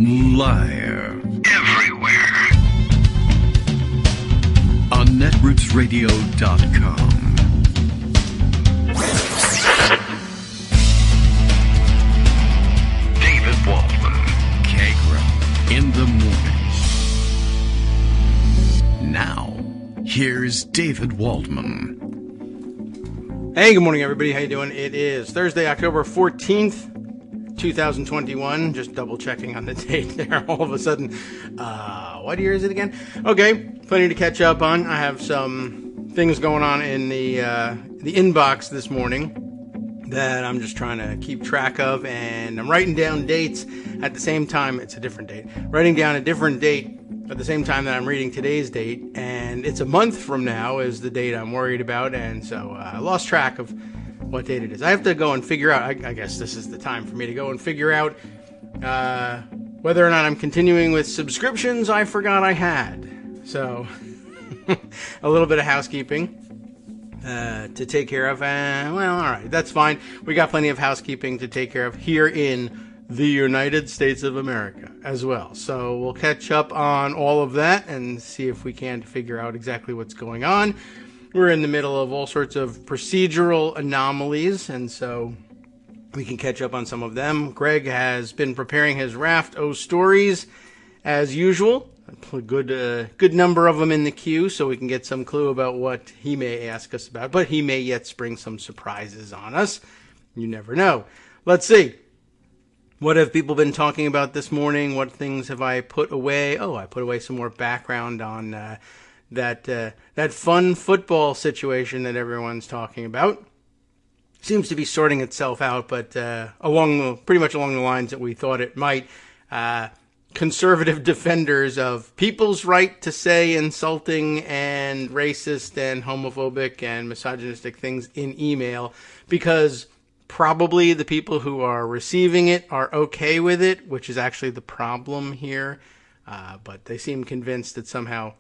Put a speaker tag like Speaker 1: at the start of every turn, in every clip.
Speaker 1: Live. Everywhere. On netrootsradio.com. David Waldman. Kagro. In the morning. Now, here's David Waldman.
Speaker 2: Hey, good morning, everybody. How you doing? It is Thursday, October 14th. 2021, just double checking on the date there all of a sudden. What year is it again? Okay, plenty to catch up on. I have some things going on in the inbox this morning that I'm just trying to keep track of, and I'm writing down dates at the same time. It's a different date. Writing down a different date at the same time that I'm reading today's date, and it's a month from now is the date I'm worried about, and so I lost track of what date it is. I have to go and figure out, I guess this is the time for me to go and figure out whether or not I'm continuing with subscriptions I forgot I had. So, a little bit of housekeeping to take care of. Well, all right, that's fine. We got plenty of housekeeping to take care of here in the United States of America as well. So we'll catch up on all of that and see if we can figure out exactly what's going on. We're in the middle of all sorts of procedural anomalies, and so we can catch up on some of them. Greg has been preparing his raft of stories as usual. A good number of them in the queue, so we can get some clue about what he may ask us about. But he may yet spring some surprises on us. You never know. Let's see. What have people been talking about this morning? What things have I put away? Oh, I put away some more background on that fun football situation that everyone's talking about. Seems to be sorting itself out, but pretty much along the lines that we thought it might. Conservative defenders of people's right to say insulting and racist and homophobic and misogynistic things in email, because probably the people who are receiving it are okay with it, which is actually the problem here. But they seem convinced that somehow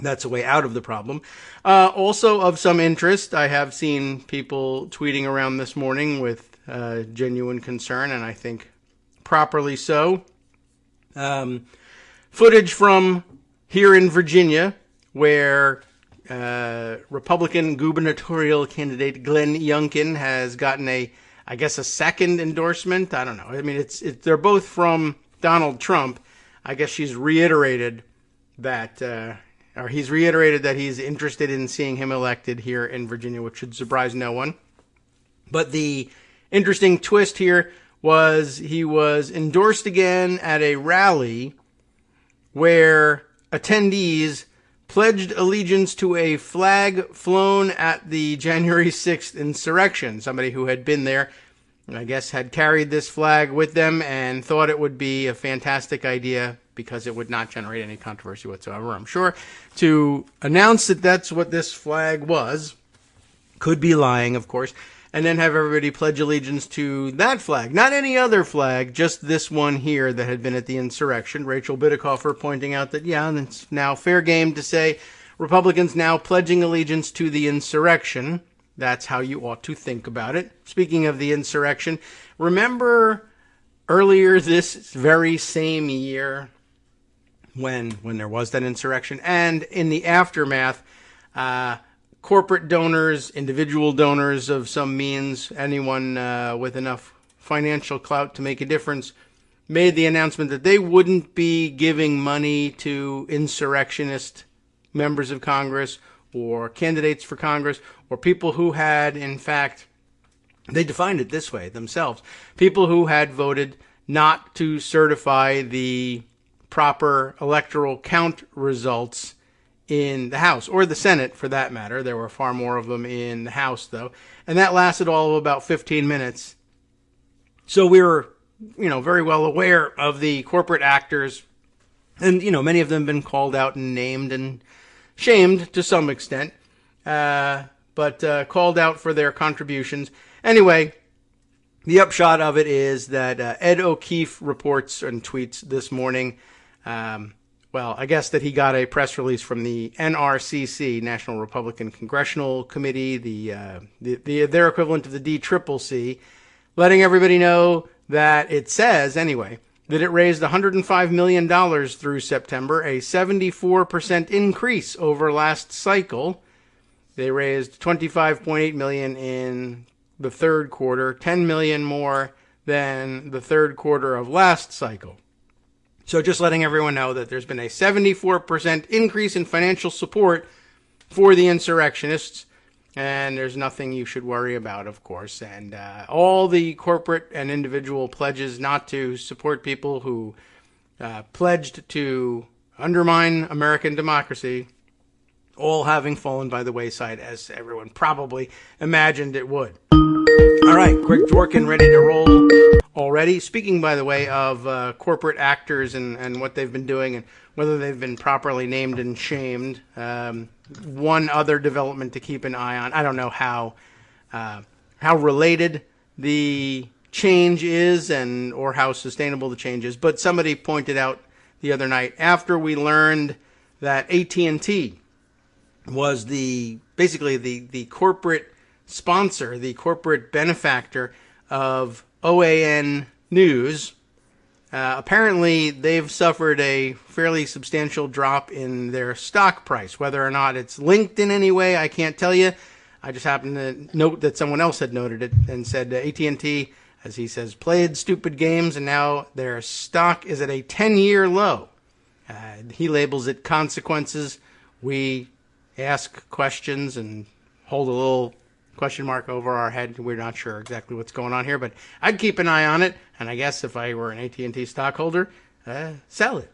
Speaker 2: that's a way out of the problem. Also of some interest, I have seen people tweeting around this morning with genuine concern, and I think properly so. Footage from here in Virginia, where Republican gubernatorial candidate Glenn Youngkin has gotten a second endorsement. I don't know. I mean, they're both from Donald Trump. I guess she's reiterated that. He's reiterated that he's interested in seeing him elected here in Virginia, which should surprise no one. But the interesting twist here was he was endorsed again at a rally where attendees pledged allegiance to a flag flown at the January 6th insurrection. Somebody who had been there, I guess, had carried this flag with them and thought it would be a fantastic idea, because it would not generate any controversy whatsoever, I'm sure, to announce that that's what this flag was. Could be lying, of course. And then have everybody pledge allegiance to that flag. Not any other flag, just this one here that had been at the insurrection. Rachel Bidikofer pointing out that, yeah, it's now fair game to say Republicans now pledging allegiance to the insurrection. That's how you ought to think about it. Speaking of the insurrection, remember earlier this very same year, when there was that insurrection, and in the aftermath, corporate donors, individual donors of some means, anyone with enough financial clout to make a difference, made the announcement that they wouldn't be giving money to insurrectionist members of Congress or candidates for Congress or people who had, in fact, they defined it this way themselves, people who had voted not to certify the proper electoral count results in the House, or the Senate for that matter. There were far more of them in the House, though. And that lasted all of about 15 minutes. So we were, very well aware of the corporate actors. And, many of them have been called out and named and shamed to some extent. But called out for their contributions. Anyway, the upshot of it is that Ed O'Keefe reports and tweets this morning, I guess that he got a press release from the NRCC, National Republican Congressional Committee, their equivalent of the DCCC, letting everybody know that it says, anyway, that it raised $105 million through September, a 74% increase over last cycle. They raised $25.8 million in the third quarter, $10 million more than the third quarter of last cycle. So just letting everyone know that there's been a 74% increase in financial support for the insurrectionists, and there's nothing you should worry about, of course. And all the corporate and individual pledges not to support people who pledged to undermine American democracy, all having fallen by the wayside, as everyone probably imagined it would. All right, Greg Dworkin ready to roll already. Speaking, by the way, of corporate actors and what they've been doing and whether they've been properly named and shamed, one other development to keep an eye on. I don't know how related the change is or how sustainable the change is, but somebody pointed out the other night, after we learned that AT&T was basically the corporate sponsor, the corporate benefactor of OAN News, apparently they've suffered a fairly substantial drop in their stock price. Whether or not it's linked in any way, I can't tell you. I just happened to note that someone else had noted it and said AT&T, as he says, played stupid games, and now their stock is at a 10-year low. He labels it consequences. We ask questions and hold a little question mark over our head. We're not sure exactly what's going on here, but I'd keep an eye on it. And I guess if I were an AT&T stockholder, sell it.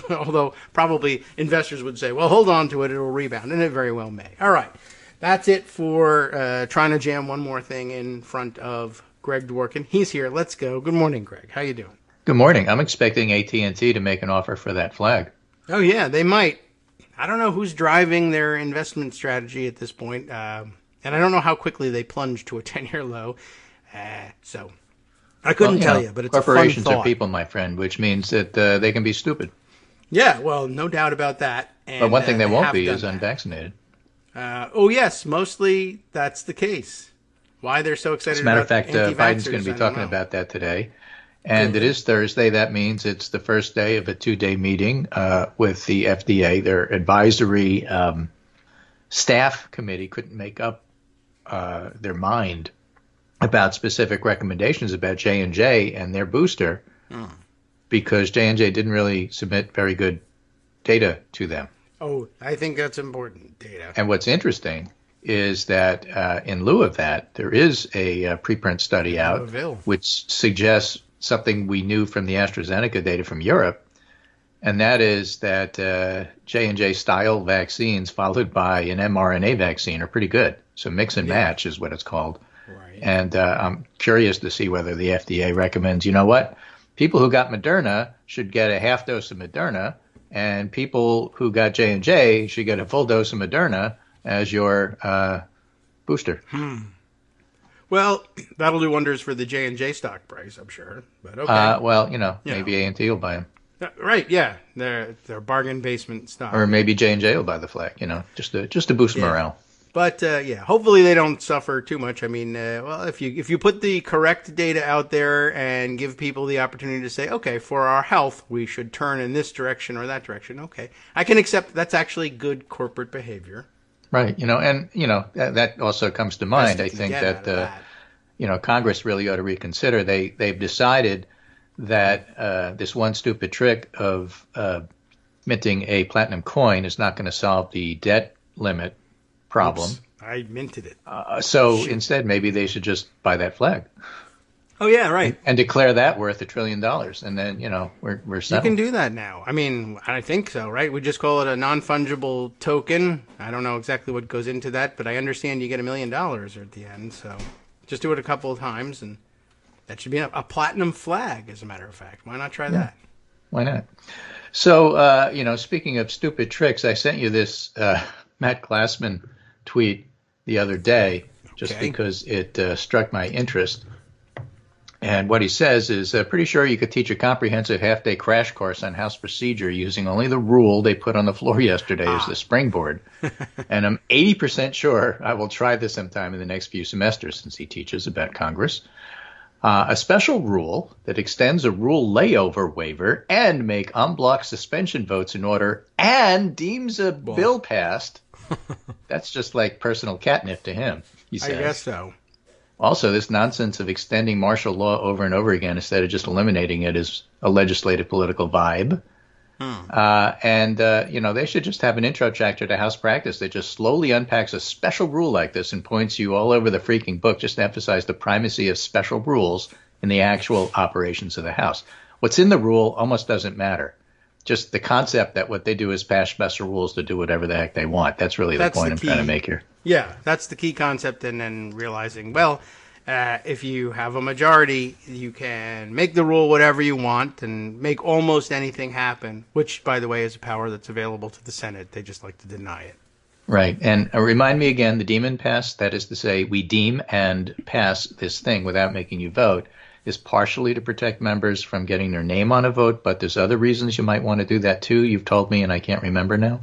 Speaker 2: Although probably investors would say, well, hold on to it. It'll rebound. And it very well may. All right. That's it for trying to jam one more thing in front of Greg Dworkin. He's here. Let's go. Good morning, Greg. How you doing?
Speaker 3: Good morning. I'm expecting AT&T to make an offer for that flag.
Speaker 2: Oh, yeah, they might. I don't know who's driving their investment strategy at this point. And I don't know how quickly they plunge to a 10-year low. So I couldn't tell you, but it's a fun thought.
Speaker 3: Corporations are people, my friend, which means that they can be stupid.
Speaker 2: Yeah, well, no doubt about that. And,
Speaker 3: but one thing they won't be is unvaccinated.
Speaker 2: Oh, yes, mostly that's the case. Why they're so excited about
Speaker 3: As a matter of fact, Biden's going to be talking about that today. And It is Thursday. That means it's the first day of a 2-day meeting with the FDA. Their advisory staff committee couldn't make up their mind about specific recommendations about J&J and their booster because J&J didn't really submit very good data to them.
Speaker 2: Oh, I think that's important data.
Speaker 3: And what's interesting is that in lieu of that, there is a preprint study out which suggests something we knew from the AstraZeneca data from Europe, and that is that J&J style vaccines followed by an mRNA vaccine are pretty good. So mix and match is what it's called. Right. And I'm curious to see whether the FDA recommends, you know what, people who got Moderna should get a half dose of Moderna, and people who got J&J should get a full dose of Moderna as your booster.
Speaker 2: Well, that'll do wonders for the J&J stock price, I'm sure. But okay.
Speaker 3: Maybe A&T will buy them.
Speaker 2: Right, yeah. They're bargain basement stock.
Speaker 3: Or maybe J&J will buy the flag, just to boost morale.
Speaker 2: But, hopefully they don't suffer too much. I mean, if you put the correct data out there and give people the opportunity to say, okay, for our health, we should turn in this direction or that direction, okay. I can accept that's actually good corporate behavior.
Speaker 3: Right, that also comes to mind. I think that Congress really ought to reconsider. They've decided that this one stupid trick of minting a platinum coin is not going to solve the debt limit problem.
Speaker 2: Oops, I minted it.
Speaker 3: Instead, maybe they should just buy that flag.
Speaker 2: Oh, yeah, right.
Speaker 3: And declare that worth $1 trillion. And then, we're settled.
Speaker 2: You can do that now. I mean, I think so, right? We just call it a non-fungible token. I don't know exactly what goes into that, but I understand you get $1 million at the end. So just do it a couple of times, and that should be a platinum flag, as a matter of fact. Why not try that?
Speaker 3: Why not? So, speaking of stupid tricks, I sent you this Matt Glassman tweet the other day just because it struck my interest. And what he says is, pretty sure you could teach a comprehensive half-day crash course on House procedure using only the rule they put on the floor yesterday as the springboard. And I'm 80% sure I will try this sometime in the next few semesters since he teaches about Congress. A special rule that extends a rule layover waiver and make en bloc suspension votes in order and deems a bill passed. That's just like personal catnip to him, he says.
Speaker 2: I guess so.
Speaker 3: Also, this nonsense of extending martial law over and over again instead of just eliminating it is a legislative political vibe. They should just have an intro chapter to House practice that just slowly unpacks a special rule like this and points you all over the freaking book just to emphasize the primacy of special rules in the actual operations of the House. What's in the rule almost doesn't matter. Just the concept that what they do is pass special rules to do whatever the heck they want. That's really the point I'm trying to make here.
Speaker 2: Yeah, that's the key concept, and then realizing, well, if you have a majority, you can make the rule whatever you want and make almost anything happen, which, by the way, is a power that's available to the Senate. They just like to deny it.
Speaker 3: Right. And remind me again, the deem and pass, that is to say, we deem and pass this thing without making you vote, is partially to protect members from getting their name on a vote, but there's other reasons you might want to do that too. You've told me, and I can't remember now.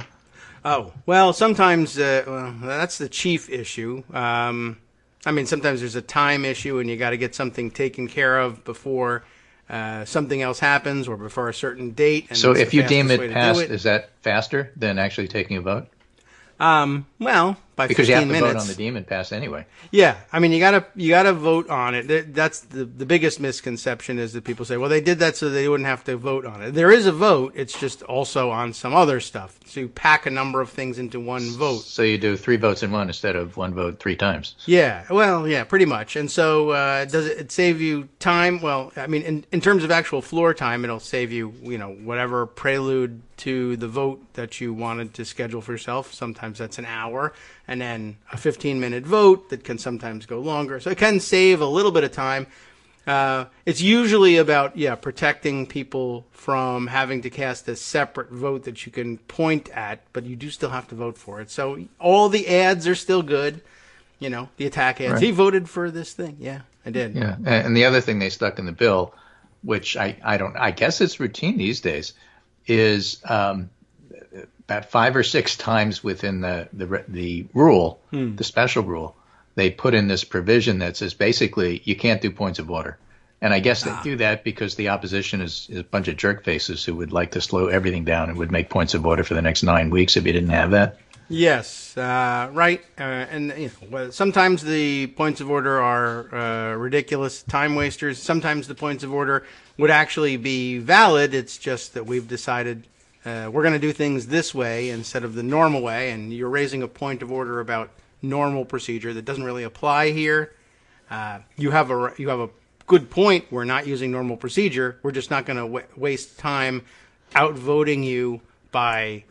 Speaker 2: Oh, well, sometimes that's the chief issue. Sometimes there's a time issue and you got to get something taken care of before something else happens or before a certain date. And
Speaker 3: so if you deem it passed, is that faster than actually taking a vote?
Speaker 2: Well, by
Speaker 3: because
Speaker 2: 15
Speaker 3: you have to
Speaker 2: minutes.
Speaker 3: vote on the deem and pass anyway.
Speaker 2: Yeah, I mean, you gotta vote on it. That's the biggest misconception is that people say, well, they did that so they wouldn't have to vote on it. There is a vote. It's just also on some other stuff. So you pack a number of things into one vote.
Speaker 3: So you do 3 votes in one instead of 1 vote 3 times.
Speaker 2: Yeah, well, yeah, pretty much. And so does it save you time? Well, I mean, in terms of actual floor time, it'll save you, whatever prelude to the vote that you wanted to schedule for yourself. Sometimes that's an hour. And then a 15-minute vote that can sometimes go longer. So it can save a little bit of time. It's usually about, protecting people from having to cast a separate vote that you can point at, but you do still have to vote for it. So all the ads are still good, the attack ads. Right. He voted for this thing. Yeah, I did.
Speaker 3: Yeah, and the other thing they stuck in the bill, which I guess it's routine these days, is about 5 or 6 times within the rule, the special rule, they put in this provision that says basically you can't do points of order. And I guess they do that because the opposition is a bunch of jerk faces who would like to slow everything down and would make points of order for the next 9 weeks if you didn't have that.
Speaker 2: Yes, right. And sometimes the points of order are ridiculous time wasters. Sometimes the points of order would actually be valid. It's just that we've decided we're going to do things this way instead of the normal way, and you're raising a point of order about normal procedure that doesn't really apply here. You have a good point. We're not using normal procedure. We're just not going to waste time outvoting you by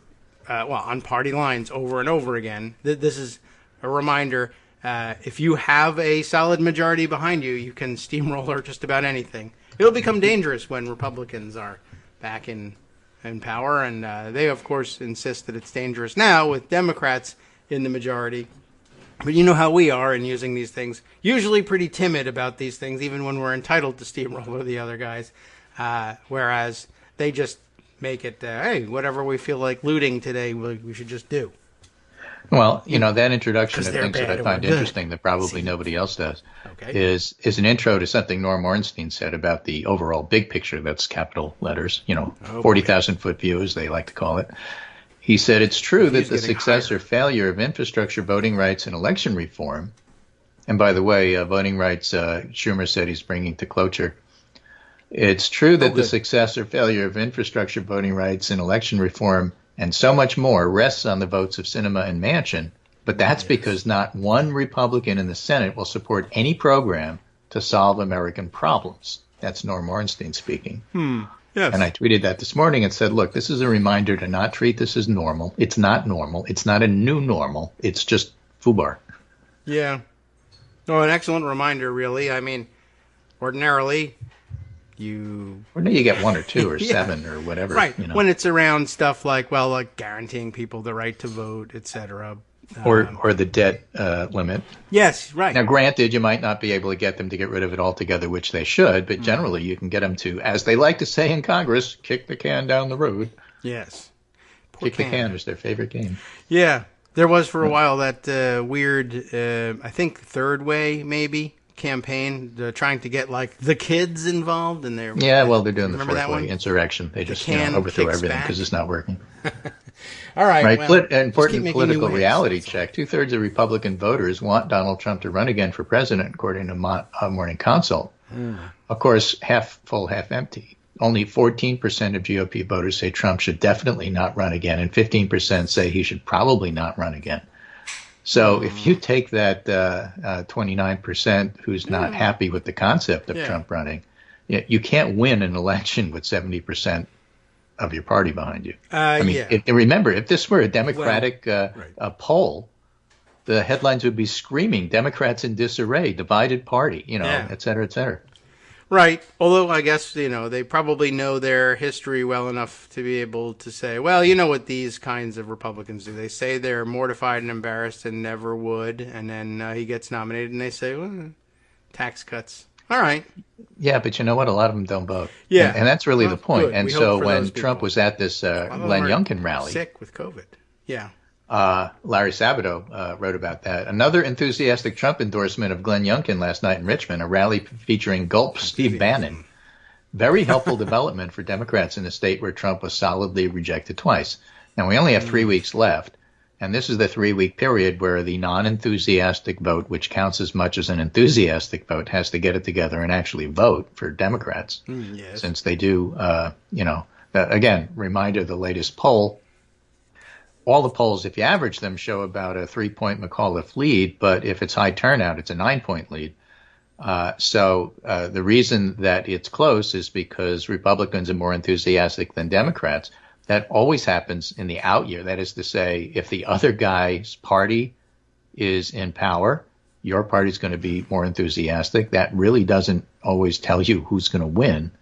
Speaker 2: on party lines over and over again. This is a reminder. If you have a solid majority behind you, you can steamroller just about anything. It'll become dangerous when Republicans are back in power, and they, of course, insist that it's dangerous now with Democrats in the majority. But you know how we are in using these things. Usually pretty timid about these things, even when we're entitled to steamroller the other guys. Whereas they just make it, hey, whatever we feel like looting today, we should just do.
Speaker 3: Well, that introduction of things that I find interesting that probably nobody else does is an intro to something Norm Ornstein said about the overall big picture. That's capital letters, 40,000-foot view, as they like to call it. He said it's true that the success or failure of infrastructure, voting rights, and election reform, and by the way, voting rights, Schumer said he's bringing to cloture. It's true that the success or failure of infrastructure, voting rights, and election reform and so much more rests on the votes of Sinema and Manchin, but that's because not one Republican in the Senate will support any program to solve American problems. That's Norm Ornstein speaking.
Speaker 2: Yes.
Speaker 3: And I tweeted that this morning and said, look, this is a reminder to not treat this as normal. It's not normal. It's not a new normal. It's just FUBAR.
Speaker 2: Yeah. No, an excellent reminder, really. I mean, ordinarily, you
Speaker 3: get 1 or 2 or 7 or whatever.
Speaker 2: Right. When it's around stuff like guaranteeing people the right to vote, etc.
Speaker 3: Or the debt limit.
Speaker 2: Yes, right.
Speaker 3: Now, granted, you might not be able to get them to get rid of it altogether, which they should, but generally you can get them to, as they like to say in Congress, kick the can down the road.
Speaker 2: Yes.
Speaker 3: Kick the can is their favorite game.
Speaker 2: Yeah. There was for a while that weird, I think third way maybe, campaign, trying to get like the kids involved in their.
Speaker 3: Yeah, well, they're doing the
Speaker 2: remember that
Speaker 3: fourth way
Speaker 2: one?
Speaker 3: insurrection. They just
Speaker 2: can
Speaker 3: overthrow
Speaker 2: kicks
Speaker 3: everything
Speaker 2: back.
Speaker 3: because it's not working.
Speaker 2: All right.
Speaker 3: Right.
Speaker 2: Well,
Speaker 3: Important political
Speaker 2: waves,
Speaker 3: reality check. 2/3 of Republican voters want Donald Trump to run again for president, according to Morning Consult. Of course, half full, half empty. Only 14% of GOP voters say Trump should definitely not run again, and 15% say he should probably not run again. So if you take that 29% who's not happy with the concept of Trump running, you can't win an election with 70% of your party behind you. Remember, if this were a Democratic a poll, the headlines would be screaming, Democrats in disarray, divided party, et cetera, et cetera.
Speaker 2: Right. Although I guess, they probably know their history well enough to be able to say, well, you know what these kinds of Republicans do. They say they're mortified and embarrassed and never would. And then he gets nominated and they say, well, tax cuts. All right.
Speaker 3: Yeah, but you know what? A lot of them don't vote.
Speaker 2: Yeah.
Speaker 3: And that's really the point.
Speaker 2: Good.
Speaker 3: And so when Trump was at this Glenn Youngkin rally.
Speaker 2: Sick with COVID. Yeah.
Speaker 3: Larry Sabato wrote about that. Another enthusiastic Trump endorsement of Glenn Youngkin last night in Richmond, a rally featuring Gulp Steve Bannon. Very helpful development for Democrats in a state where Trump was solidly rejected twice. Now, we only have 3 weeks left, and this is the 3-week period where the non-enthusiastic vote, which counts as much as an enthusiastic vote, has to get it together and actually vote for Democrats.
Speaker 2: Yes.
Speaker 3: Since they do, again, reminder, the latest poll, all the polls, if you average them, show about a 3-point McAuliffe lead, but if it's high turnout, it's a 9-point lead. So the reason that it's close is because Republicans are more enthusiastic than Democrats. That always happens in the out year. That is to say, if the other guy's party is in power, your party's going to be more enthusiastic. That really doesn't always tell you who's going to win.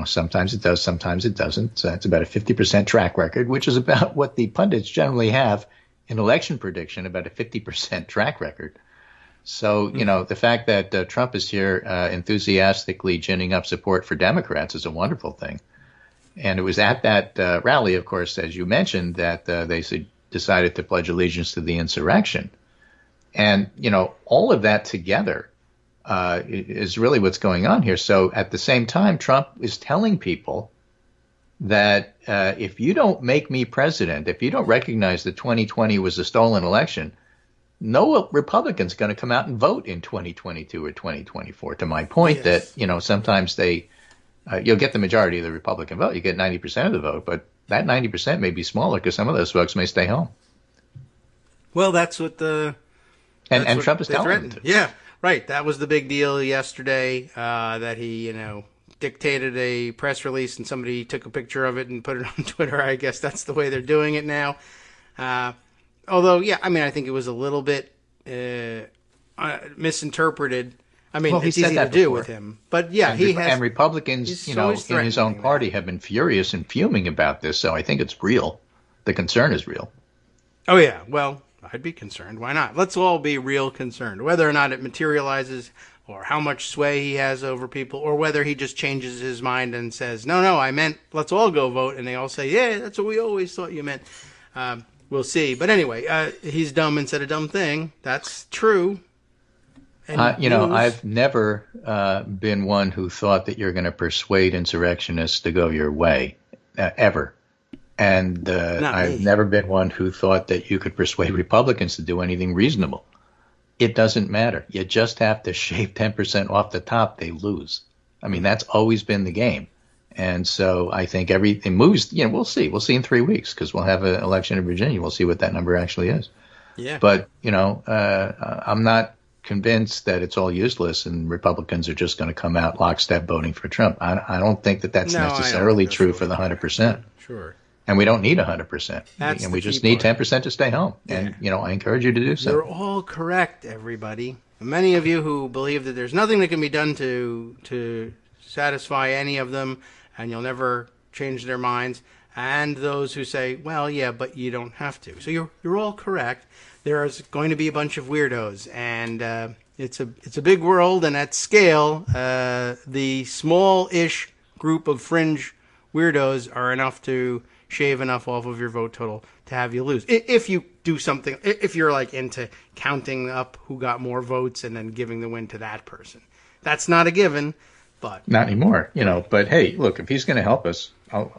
Speaker 3: Sometimes it does, sometimes it doesn't. So it's about a 50% track record, which is about what the pundits generally have in election prediction, about a 50% track record. So, the fact that Trump is here enthusiastically ginning up support for Democrats is a wonderful thing. And it was at that rally, of course, as you mentioned, that they decided to pledge allegiance to the insurrection. And, all of that together is really what's going on here. So at the same time, Trump is telling people that if you don't make me president, if you don't recognize that 2020 was a stolen election, no Republican's going to come out and vote in 2022 or 2024. To my point that, sometimes you'll get the majority of the Republican vote. You get 90% of the vote, but that 90% may be smaller because some of those folks may stay home.
Speaker 2: Well, that's what
Speaker 3: and Trump is telling them to.
Speaker 2: Yeah. Right. That was the big deal yesterday, that he, dictated a press release and somebody took a picture of it and put it on Twitter. I guess that's the way they're doing it now. Although, I think it was a little bit misinterpreted. It's easy to do with him. But,
Speaker 3: and Republicans, in his own party have been furious and fuming about this. So I think it's real. The concern is real.
Speaker 2: Oh, yeah. Well, I'd be concerned. Why not? Let's all be real concerned. Whether or not it materializes or how much sway he has over people or whether he just changes his mind and says, no, I meant let's all go vote. And they all say, yeah, that's what we always thought you meant. We'll see. But anyway, he's dumb and said a dumb thing. That's true.
Speaker 3: I've never been one who thought that you're going to persuade insurrectionists to go your way, ever. And I've never been one who thought that you could persuade Republicans to do anything reasonable. It doesn't matter. You just have to shave 10% off the top, they lose. That's always been the game. And so I think everything moves. We'll see. We'll see in 3 weeks because we'll have an election in Virginia. We'll see what that number actually is.
Speaker 2: Yeah.
Speaker 3: But, I'm not convinced that it's all useless and Republicans are just going to come out lockstep voting for Trump. I don't think that that's necessarily true for the 100%.
Speaker 2: Sure.
Speaker 3: And we don't need 100%. And we just need 10% to stay home. Yeah. And, I encourage you to do so.
Speaker 2: You're all correct, everybody. Many of you who believe that there's nothing that can be done to satisfy any of them and you'll never change their minds. And those who say, well, yeah, but you don't have to. So you're all correct. There is going to be a bunch of weirdos. And it's a big world. And at scale, the small-ish group of fringe weirdos are enough to shave enough off of your vote total to have you lose. If you do something, if you're like into counting up who got more votes and then giving the win to that person. That's not a given, but
Speaker 3: not anymore, but hey, look, if he's going to help us, I'll,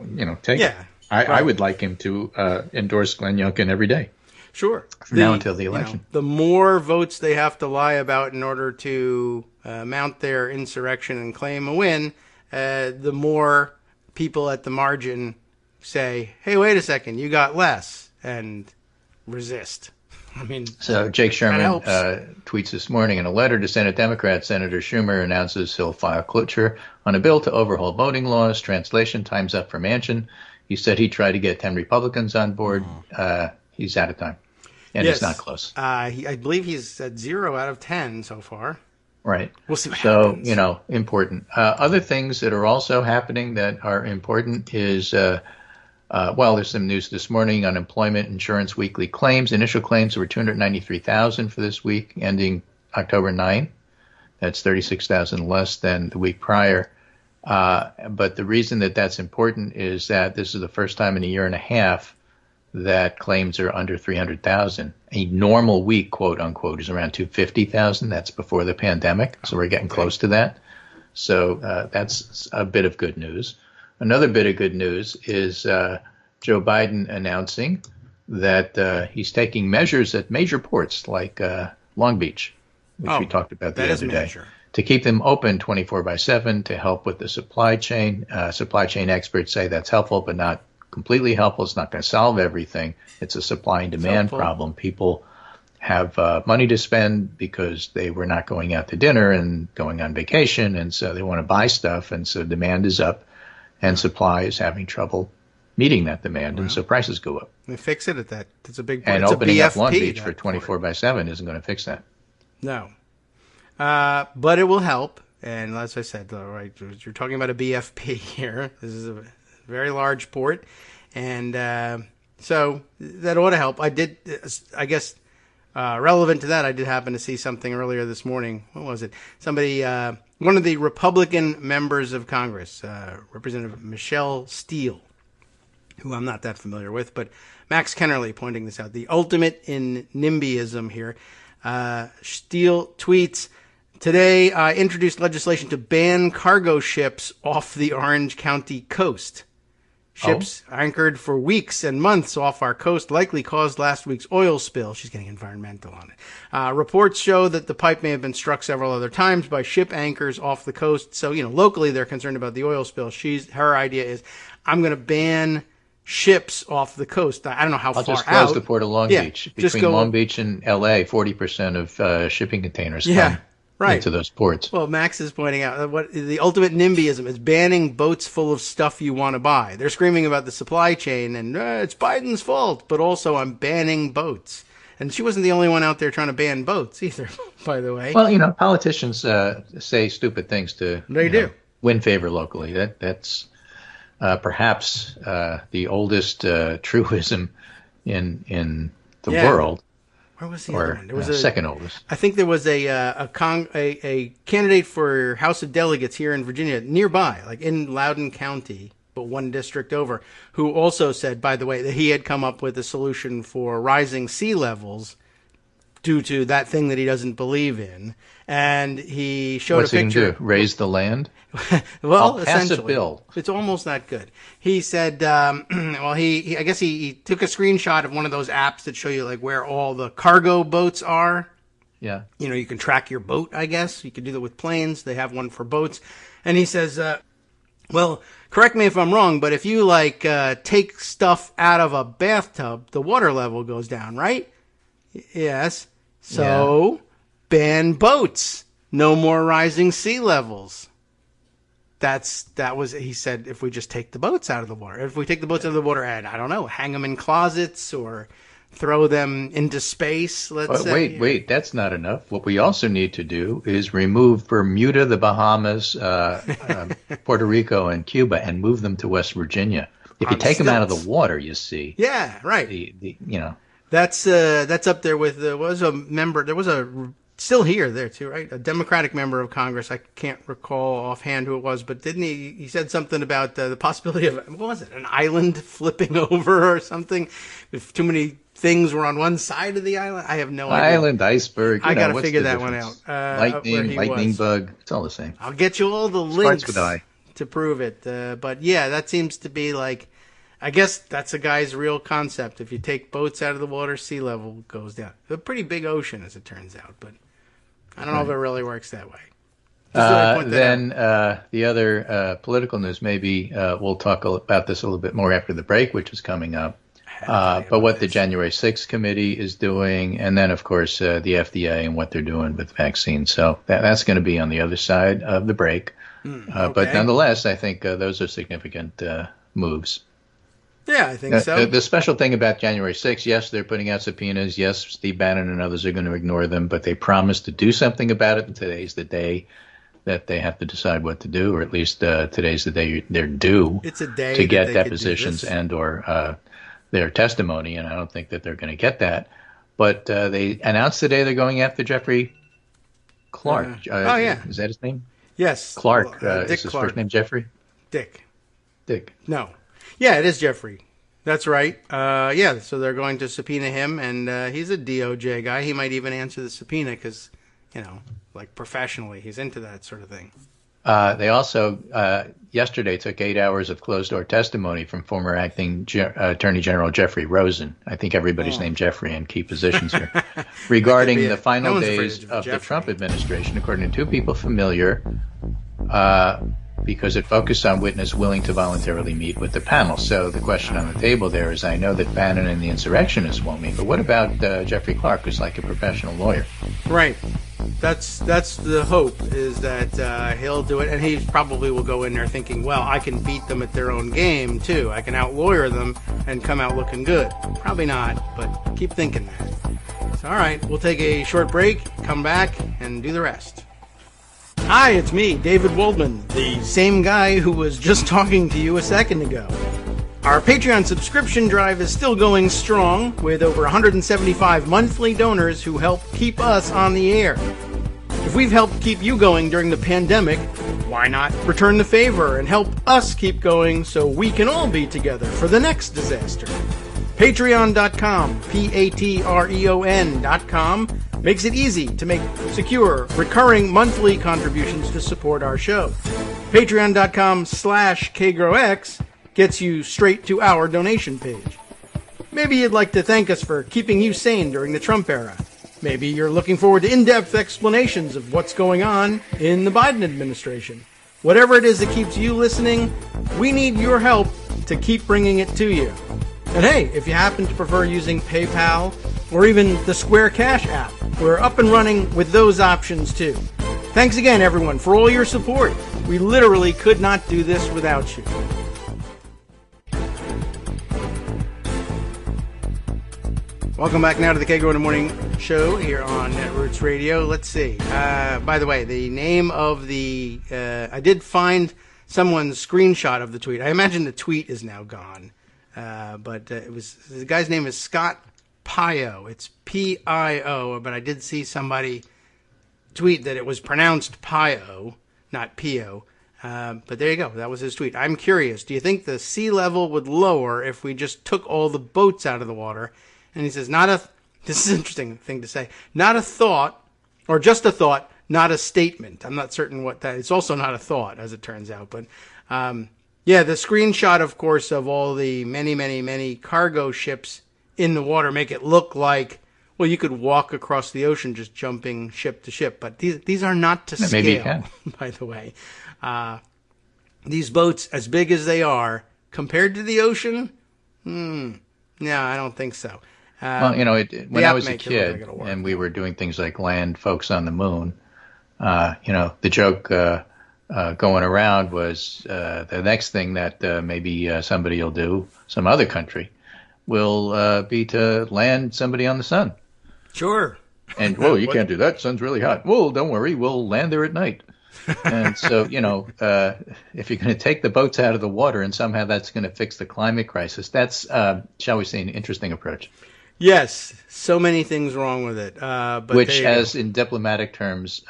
Speaker 3: take it. I would like him to endorse Glenn Youngkin every day.
Speaker 2: Sure.
Speaker 3: From now until the election.
Speaker 2: The more votes they have to lie about in order to mount their insurrection and claim a win, the more people at the margin say, hey, wait a second, you got less, and resist.
Speaker 3: So Jake Sherman tweets this morning in a letter to Senate Democrats, Senator Schumer announces he'll file cloture on a bill to overhaul voting laws. Translation, time's up for Manchin. He said he tried to get 10 Republicans on board. He's out of time. And it's not close.
Speaker 2: I believe he's at 0 out of 10 so far.
Speaker 3: Right.
Speaker 2: We'll see what happens.
Speaker 3: So, important. Other things that are also happening that are important is, there's some news this morning. Unemployment insurance weekly claims. Initial claims were 293,000 for this week, ending October 9. That's 36,000 less than the week prior. But the reason that that's important is that this is the first time in a year and a half that claims are under 300,000. A normal week, quote unquote, is around 250,000. That's before the pandemic. So we're getting close to that. So that's a bit of good news. Another bit of good news is Joe Biden announcing that he's taking measures at major ports like Long Beach, which we talked about the other day, to keep them open 24/7 to help with the supply chain. Supply chain experts say that's helpful, but not completely helpful. It's not going to solve everything. It's a supply and demand problem. People have money to spend because they were not going out to dinner and going on vacation, and so they want to buy stuff, and so demand is up, and supply is having trouble meeting that demand, and so prices go up.
Speaker 2: They fix it at that. That's a big point.
Speaker 3: And opening up Long Beach for 24/7 isn't going to fix that.
Speaker 2: No. But it will help. And as I said, right, you're talking about a BFP here. This is a very large port. And so that ought to help. I guess, relevant to that, I did happen to see something earlier this morning. What was it? Somebody, one of the Republican members of Congress, Representative Michelle Steele, who I'm not that familiar with, but Max Kennerly pointing this out. The ultimate in NIMBYism here. Steele tweets, today I introduced legislation to ban cargo ships off the Orange County coast. Ships anchored for weeks and months off our coast likely caused last week's oil spill. She's getting environmental on it. Reports show that the pipe may have been struck several other times by ship anchors off the coast. So, locally they're concerned about the oil spill. Her idea is, I'm going to ban ships off the coast. I don't know how far out.
Speaker 3: I'll just close the port of Long Beach. Between Long Beach and L.A., 40% of shipping containers come into those ports.
Speaker 2: Well, Max is pointing out what the ultimate NIMBYism is, banning boats full of stuff you want to buy. They're screaming about the supply chain and it's Biden's fault, but also I'm banning boats. And she wasn't the only one out there trying to ban boats either, by the way.
Speaker 3: Well, politicians say stupid things to win favor locally. That's perhaps the oldest truism in the world.
Speaker 2: Where was the other one? There was
Speaker 3: second oldest.
Speaker 2: I think there was a candidate for House of Delegates here in Virginia, nearby, like in Loudoun County, but one district over, who also said, by the way, that he had come up with a solution for rising sea levels due to that thing that he doesn't believe in. And he showed
Speaker 3: What's
Speaker 2: a picture.
Speaker 3: He gonna do? Raise the land?
Speaker 2: Well,
Speaker 3: I'll pass
Speaker 2: essentially,
Speaker 3: a bill.
Speaker 2: It's almost that good. He said, I guess he took a screenshot of one of those apps that show you like where all the cargo boats are.
Speaker 3: Yeah.
Speaker 2: You can track your boat, I guess. You could do that with planes. They have one for boats. And he says, well, correct me if I'm wrong, but if you take stuff out of a bathtub, the water level goes down, right? Yes. So ban boats. No more rising sea levels. He said, if we just take the boats out of the water, and I don't know, hang them in closets or throw them into space, let's say.
Speaker 3: Wait, that's not enough. What we also need to do is remove Bermuda, the Bahamas, Puerto Rico, and Cuba and move them to West Virginia. If you take them out of the water, you see.
Speaker 2: Yeah, right.
Speaker 3: The
Speaker 2: That's up there with, there was a still here there too, right? A Democratic member of Congress. I can't recall offhand who it was, but didn't he said something about the possibility of, what was it, an island flipping over or something? If too many things were on one side of the island, I have no idea.
Speaker 3: Island, iceberg.
Speaker 2: I got to figure that one out.
Speaker 3: Lightning bug. It's all the same.
Speaker 2: I'll get you all the links to prove it. But yeah, that seems to be like, I guess that's a guy's real concept. If you take boats out of the water, sea level goes down. It's a pretty big ocean, as it turns out, but I don't know if it really works that way.
Speaker 3: The other political news, maybe we'll talk about this a little bit more after the break, which is coming up. But what the January 6th committee is doing, and then, of course, the FDA and what they're doing with vaccines. So that's going to be on the other side of the break. Okay. But nonetheless, I think those are significant moves.
Speaker 2: Yeah, I think so.
Speaker 3: The special thing about January 6th, yes, they're putting out subpoenas. Yes, Steve Bannon and others are going to ignore them, but they promised to do something about it, and today's the day that they have to decide what to do, or at least today's the day they're due to get depositions and or their testimony, and I don't think that they're going to get that. But they announced today they're going after Jeffrey Clark. Is that his name?
Speaker 2: Yes.
Speaker 3: Clark.
Speaker 2: Dick
Speaker 3: is his
Speaker 2: Clark.
Speaker 3: first name Jeffrey?
Speaker 2: Dick.
Speaker 3: No.
Speaker 2: Yeah, it is Jeffrey. That's right. So they're going to subpoena him, and he's a DOJ guy. He might even answer the subpoena because, like professionally, he's into that sort of thing.
Speaker 3: They also yesterday took 8 hours of closed-door testimony from former acting Attorney General Jeffrey Rosen. I think everybody's named Jeffrey in key positions here. Regarding the final days of the Trump administration, according to two people familiar, because it focused on witness willing to voluntarily meet with the panel. So the question on the table there is, I know that Bannon and the insurrectionists won't meet, but what about Jeffrey Clark, who's like a professional lawyer?
Speaker 2: Right. That's the hope, is that he'll do it, and he probably will go in there thinking, well, I can beat them at their own game, too. I can out-lawyer them and come out looking good. Probably not, but keep thinking that. So, all right, we'll take a short break, come back, and do the rest. Hi, it's me, David Waldman, the same guy who was just talking to you a second ago. Our Patreon subscription drive is still going strong, with over 175 monthly donors who help keep us on the air. If we've helped keep you going during the pandemic, why not return the favor and help us keep going so we can all be together for the next disaster? Patreon.com, Patreon.com, makes it easy to make secure, recurring monthly contributions to support our show. Patreon.com/KagroX gets you straight to our donation page. Maybe you'd like to thank us for keeping you sane during the Trump era. Maybe you're looking forward to in-depth explanations of what's going on in the Biden administration. Whatever it is that keeps you listening, we need your help to keep bringing it to you. And hey, if you happen to prefer using PayPal or even the Square Cash app, we're up and running with those options too. Thanks again, everyone, for all your support. We literally could not do this without you. Welcome back now to the Kagro in the Morning show here on Netroots Radio. Let's see. By the way, the name of the... I did find someone's screenshot of the tweet. I imagine the tweet is now gone. But it was... The guy's name is Scott Pio. It's P-I-O, but I did see somebody tweet that it was pronounced Pio, not Pio. But there you go. That was his tweet. I'm curious. Do you think the sea level would lower if we just took all the boats out of the water? And he says, this is an interesting thing to say, not a thought, or just a thought, not a statement. I'm not certain what that, it's also not a thought, as it turns out. But, the screenshot, of course, of all the many, many, many cargo ships in the water make it look like, well, you could walk across the ocean just jumping ship to ship. But these are not to scale, maybe you can. By the way. These boats, as big as they are, compared to the ocean, no, I don't think so.
Speaker 3: Well, when I was a kid and we were doing things like land folks on the moon, the joke going around was the next thing that maybe somebody will do, some other country, will be to land somebody on the sun.
Speaker 2: Sure.
Speaker 3: And, whoa, you can't do that. Sun's really hot. Well, don't worry. We'll land there at night. And so, if you're going to take the boats out of the water and somehow that's going to fix the climate crisis, that's, shall we say, an interesting approach.
Speaker 2: Yes, so many things wrong with it. But
Speaker 3: which, as in diplomatic terms,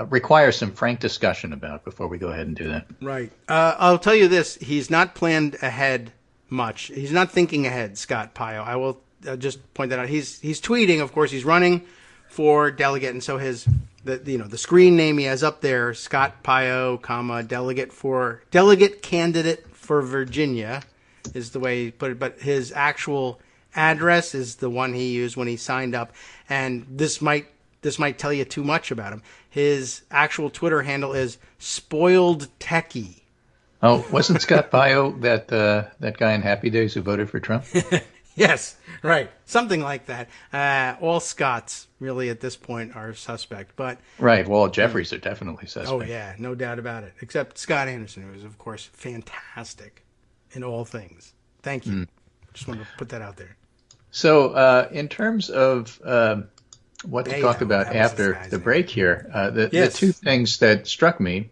Speaker 3: requires some frank discussion about before we go ahead and do that.
Speaker 2: Right. I'll tell you this: he's not planned ahead much. He's not thinking ahead, Scott Pio. I will just point that out. He's tweeting. Of course, he's running for delegate, and so the screen name he has up there, Scott Pio, delegate candidate for Virginia, is the way he put it. But his actual address is the one he used when he signed up, and this might tell you too much about him. His actual Twitter handle is Spoiled Techie.
Speaker 3: Oh, wasn't Scott Pio that guy in Happy Days who voted for Trump?
Speaker 2: Yes, right. Something like that. All Scots, really, at this point, are suspect. But
Speaker 3: right. Well, Jeffries are definitely suspect.
Speaker 2: Oh, yeah. No doubt about it. Except Scott Anderson, who is, of course, fantastic in all things. Thank you. Just wanted to put that out there.
Speaker 3: So in terms of what to talk about after the break here, the two things that struck me,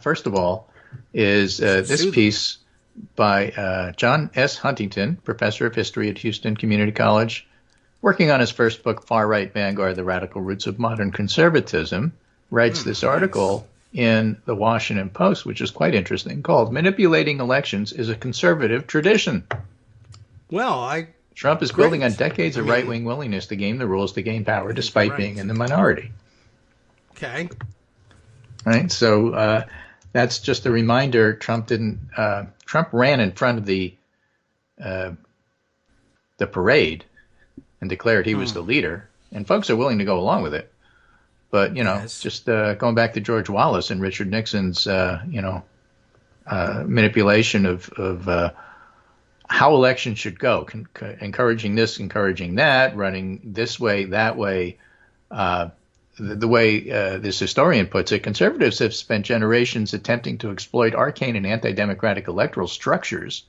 Speaker 3: first of all, is this piece by John S. Huntington, professor of history at Houston Community College, working on his first book, Far Right Vanguard, The Radical Roots of Modern Conservatism, writes this article in the Washington Post, which is quite interesting, called Manipulating Elections is a Conservative Tradition.
Speaker 2: Well,
Speaker 3: Trump is building on decades of right-wing willingness to game the rules to gain power despite being in the minority.
Speaker 2: Okay.
Speaker 3: Right. So that's just a reminder. Trump ran in front of the parade and declared he was the leader, and folks are willing to go along with it. But just going back to George Wallace and Richard Nixon's manipulation of how elections should go, encouraging this, encouraging that, running this way, that way. The way this historian puts it, conservatives have spent generations attempting to exploit arcane and anti-democratic electoral structures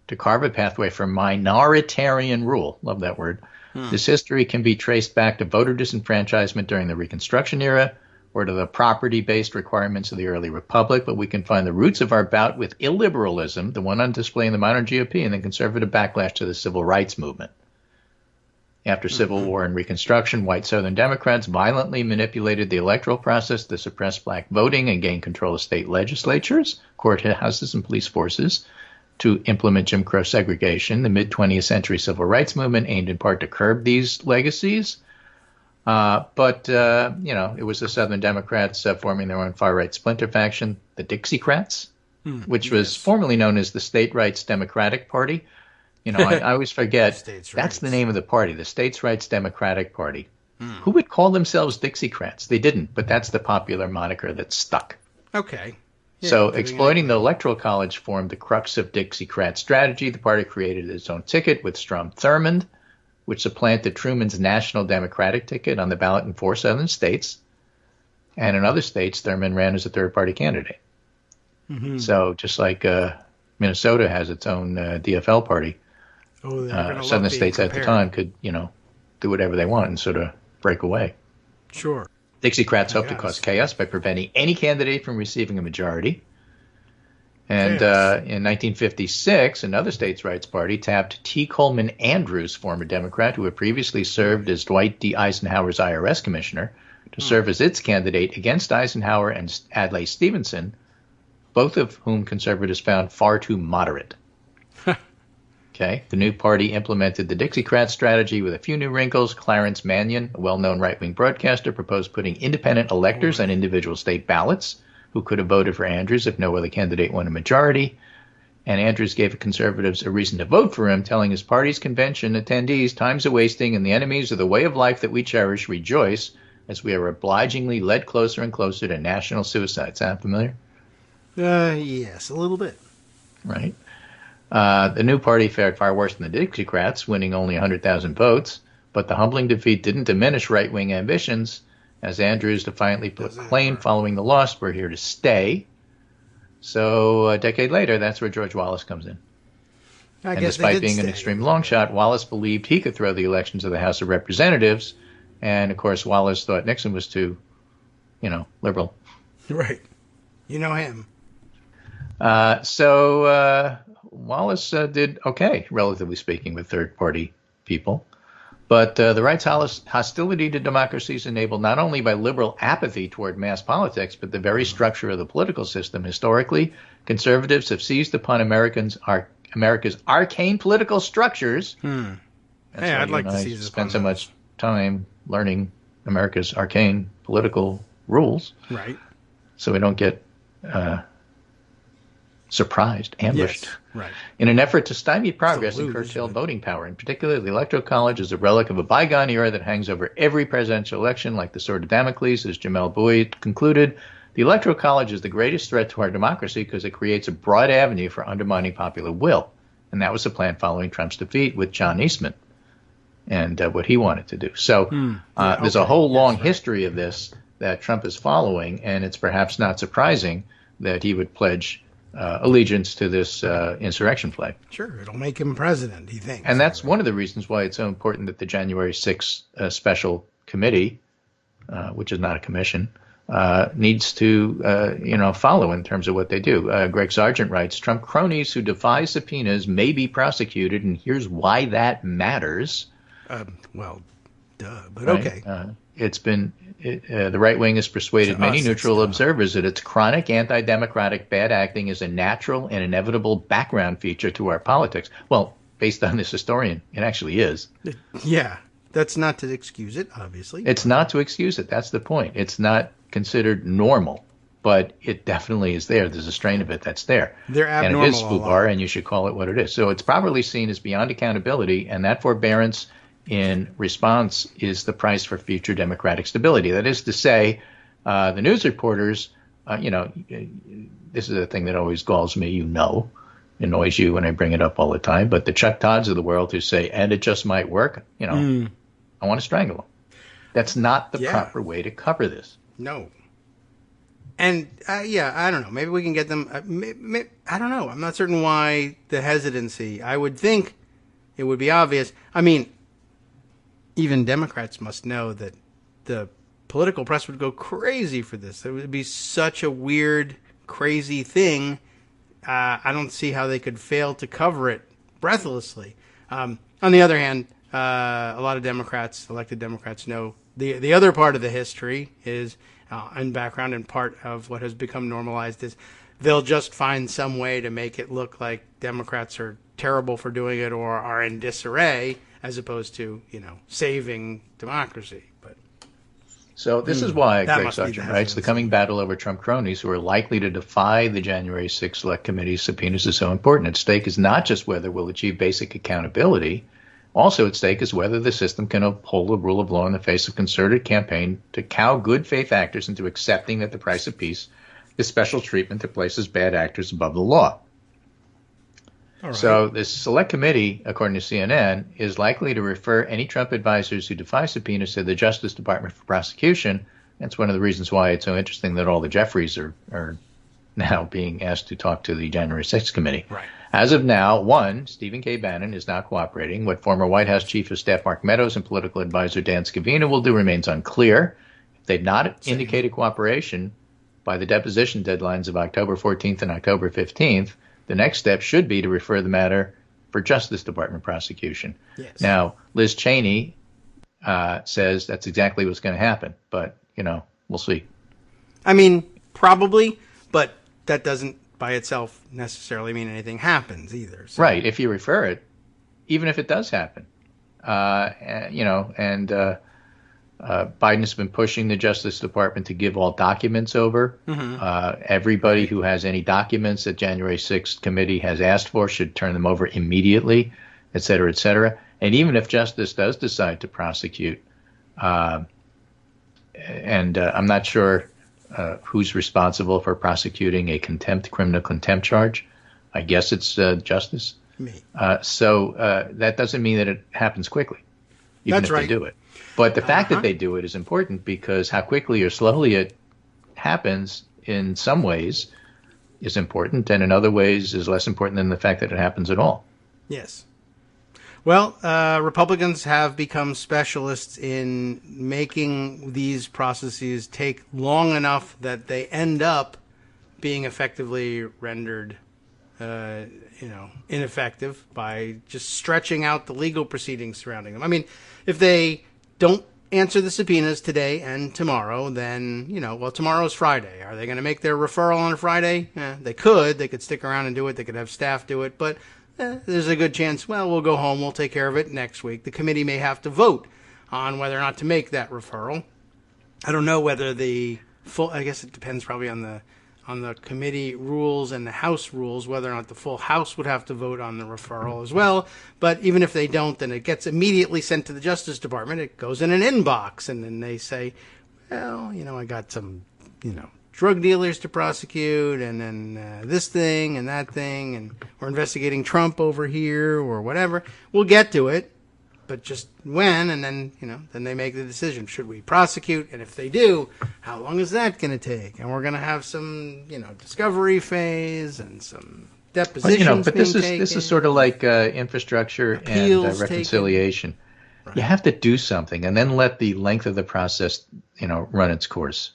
Speaker 3: to carve a pathway for minoritarian rule. Love that word. This history can be traced back to voter disenfranchisement during the Reconstruction era or to the property-based requirements of the early republic, but we can find the roots of our bout with illiberalism, the one on display in the modern GOP, and the conservative backlash to the civil rights movement. After Civil War and Reconstruction, white Southern Democrats violently manipulated the electoral process to suppress black voting and gain control of state legislatures, courthouses, and police forces to implement Jim Crow segregation. The mid-20th century civil rights movement aimed in part to curb these legacies. But it was the Southern Democrats forming their own far-right splinter faction, the Dixiecrats, which was formerly known as the State Rights Democratic Party. I always forget, that's the name of the party, the States' Rights Democratic Party. Who would call themselves Dixiecrats? They didn't, but that's the popular moniker that stuck.
Speaker 2: Okay. Yeah,
Speaker 3: so exploiting the Electoral College formed the crux of Dixiecrat strategy. The party created its own ticket with Strom Thurmond, which supplanted Truman's National Democratic ticket on the ballot in 4 southern states. And in other states, Thurmond ran as a third-party candidate. So just like Minnesota has its own DFL party, southern states at the time could, do whatever they want and sort of break away.
Speaker 2: Sure.
Speaker 3: Dixiecrats hoped to cause chaos by preventing any candidate from receiving a majority. And in 1956, another states' rights party tapped T. Coleman Andrews, former Democrat who had previously served as Dwight D. Eisenhower's IRS commissioner, to serve as its candidate against Eisenhower and Adlai Stevenson, both of whom conservatives found far too moderate. Okay. The new party implemented the Dixiecrat strategy with a few new wrinkles. Clarence Mannion, a well-known right-wing broadcaster, proposed putting independent electors on individual state ballots who could have voted for Andrews if no other candidate won a majority. And Andrews gave conservatives a reason to vote for him, telling his party's convention attendees, time's a-wasting and the enemies of the way of life that we cherish rejoice as we are obligingly led closer and closer to national suicide. Sound familiar?
Speaker 2: Yes, a little bit.
Speaker 3: Right. The new party fared far worse than the Dixiecrats, winning only 100,000 votes, but the humbling defeat didn't diminish right-wing ambitions, as Andrews defiantly proclaimed following the loss, we're here to stay. So a decade later, that's where George Wallace comes in. And despite being an extreme long shot, Wallace believed he could throw the elections of the House of Representatives, and of course Wallace thought Nixon was too, liberal.
Speaker 2: Right. You know him.
Speaker 3: So Wallace did okay, relatively speaking, with third-party people. But the right's hostility to democracy is enabled not only by liberal apathy toward mass politics, but the very structure of the political system. Historically, conservatives have seized upon America's arcane political structures.
Speaker 2: That's
Speaker 3: why
Speaker 2: I'd like to
Speaker 3: spend so much time learning America's arcane political rules.
Speaker 2: Right.
Speaker 3: So we don't get surprised, ambushed.
Speaker 2: Yes, right.
Speaker 3: In an effort to stymie progress and curtail voting power. In particular, the Electoral College is a relic of a bygone era that hangs over every presidential election like the sword of Damocles. As Jamel Bouie concluded, the Electoral College is the greatest threat to our democracy because it creates a broad avenue for undermining popular will. And that was the plan following Trump's defeat with John Eastman and what he wanted to do. So there's a whole long history of this that Trump is following, and it's perhaps not surprising that he would pledge allegiance to this insurrection flag.
Speaker 2: Sure, it'll make him president, he thinks.
Speaker 3: And that's one of the reasons why it's so important that the January 6th special committee, which is not a commission, needs to follow in terms of what they do. Greg Sargent writes, Trump cronies who defy subpoenas may be prosecuted, and here's why that matters.
Speaker 2: Well, duh, but
Speaker 3: right?
Speaker 2: okay.
Speaker 3: It's been the right wing has persuaded many neutral observers that its chronic anti-democratic bad acting is a natural and inevitable background feature to our politics. Well, based on this historian, it actually is.
Speaker 2: Yeah, that's not to excuse it, obviously.
Speaker 3: It's not to excuse it. That's the point. It's not considered normal, but it definitely is there. There's a strain of it that's there.
Speaker 2: They're abnormal.
Speaker 3: And it is FUBAR, and you should call it what it is. So it's properly seen as beyond accountability, and that forbearance in response is the price for future democratic stability. That is to say, the news reporters, this is a thing that always galls me, annoys you when I bring it up all the time, but the Chuck Todds of the world who say, and it just might work, I want to strangle them. That's not the proper way to cover this.
Speaker 2: No. And, I don't know. Maybe we can get them. I don't know. I'm not certain why the hesitancy. I would think it would be obvious. I mean, even Democrats must know that the political press would go crazy for this. It would be such a weird, crazy thing. I don't see how they could fail to cover it breathlessly. On the other hand, a lot of Democrats, elected Democrats, know the other part of the history is, and background and part of what has become normalized is they'll just find some way to make it look like Democrats are terrible for doing it or are in disarray, as opposed to, saving democracy. But
Speaker 3: so this is why Greg Sargent writes, the coming battle over Trump cronies who are likely to defy the January 6th Select Committee's subpoenas is so important. At stake is not just whether we'll achieve basic accountability. Also at stake is whether the system can uphold the rule of law in the face of concerted campaign to cow good faith actors into accepting that the price of peace is special treatment that places bad actors above the law. Right. So this select committee, according to CNN, is likely to refer any Trump advisors who defy subpoenas to the Justice Department for prosecution. That's one of the reasons why it's so interesting that all the Jeffreys are now being asked to talk to the January 6th committee.
Speaker 2: Right.
Speaker 3: As of now, one, Stephen K. Bannon is not cooperating. What former White House Chief of Staff Mark Meadows and political advisor Dan Scavino will do remains unclear. If they've not indicated cooperation by the deposition deadlines of October 14th and October 15th, the next step should be to refer the matter for Justice Department prosecution.
Speaker 2: Yes.
Speaker 3: Now, Liz Cheney says that's exactly what's going to happen, but, we'll see.
Speaker 2: I mean, probably, but that doesn't by itself necessarily mean anything happens either. So.
Speaker 3: Right. If you refer it, even if it does happen, Biden has been pushing the Justice Department to give all documents over. Mm-hmm. Everybody who has any documents that January 6th committee has asked for should turn them over immediately, et cetera, et cetera. And even if Justice does decide to prosecute, I'm not sure who's responsible for prosecuting a criminal contempt charge. I guess it's Justice.
Speaker 2: Me.
Speaker 3: So that doesn't mean that it happens quickly, even
Speaker 2: That's
Speaker 3: if
Speaker 2: right.
Speaker 3: they do it. But the fact that they do it is important because how quickly or slowly it happens in some ways is important, and in other ways is less important than the fact that it happens at all.
Speaker 2: Yes. Well, Republicans have become specialists in making these processes take long enough that they end up being effectively rendered ineffective by just stretching out the legal proceedings surrounding them. I mean, if they don't answer the subpoenas today and tomorrow, then, tomorrow's Friday. Are they going to make their referral on a Friday? They could. They could stick around and do it. They could have staff do it. But there's a good chance, we'll go home. We'll take care of it next week. The committee may have to vote on whether or not to make that referral. I don't know whether I guess it depends probably on the committee rules and the House rules, whether or not the full House would have to vote on the referral as well. But even if they don't, then it gets immediately sent to the Justice Department. It goes in an inbox, and then they say, I got some, drug dealers to prosecute, and then this thing and that thing, and we're investigating Trump over here or whatever. We'll get to it, but just when, and then, then they make the decision. Should we prosecute? And if they do, how long is that going to take? And we're going to have some, discovery phase and some depositions.
Speaker 3: But this is sort of like infrastructure and reconciliation. Right. You have to do something and then let the length of the process, run its course.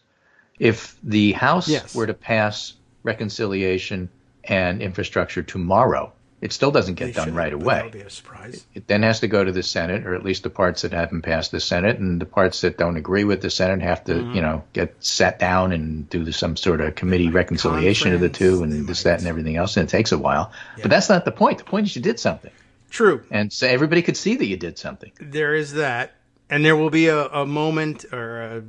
Speaker 3: If the House were to pass reconciliation and infrastructure tomorrow, it still doesn't get done right away.
Speaker 2: That would be a surprise.
Speaker 3: It then has to go to the Senate, or at least the parts that haven't passed the Senate, and the parts that don't agree with the Senate have to, get sat down and do some sort of committee reconciliation of the two, and this, that, and everything else, and it takes a while. Yeah. But that's not the point. The point is you did something.
Speaker 2: True.
Speaker 3: And so everybody could see that you did something.
Speaker 2: There is that. And there will be a moment, or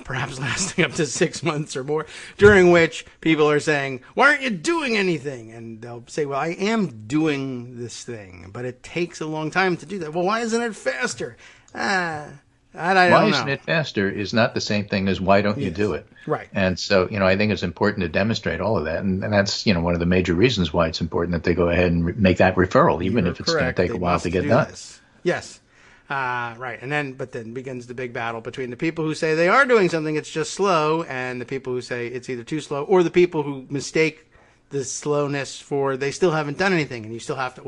Speaker 2: perhaps lasting up to 6 months or more, during which people are saying, why aren't you doing anything? And they'll say, well, I am doing this thing, but it takes a long time to do that. Well, why isn't it faster? I don't know.
Speaker 3: Why isn't it faster is not the same thing as why don't you do it?
Speaker 2: Right.
Speaker 3: And so, I think it's important to demonstrate all of that. And that's, one of the major reasons why it's important that they go ahead and make that referral, even if it's going to take a while to get done.
Speaker 2: Yes. Right. But then begins the big battle between the people who say they are doing something, it's just slow, and the people who say it's either too slow, or the people who mistake the slowness for they still haven't done anything, and you still have to,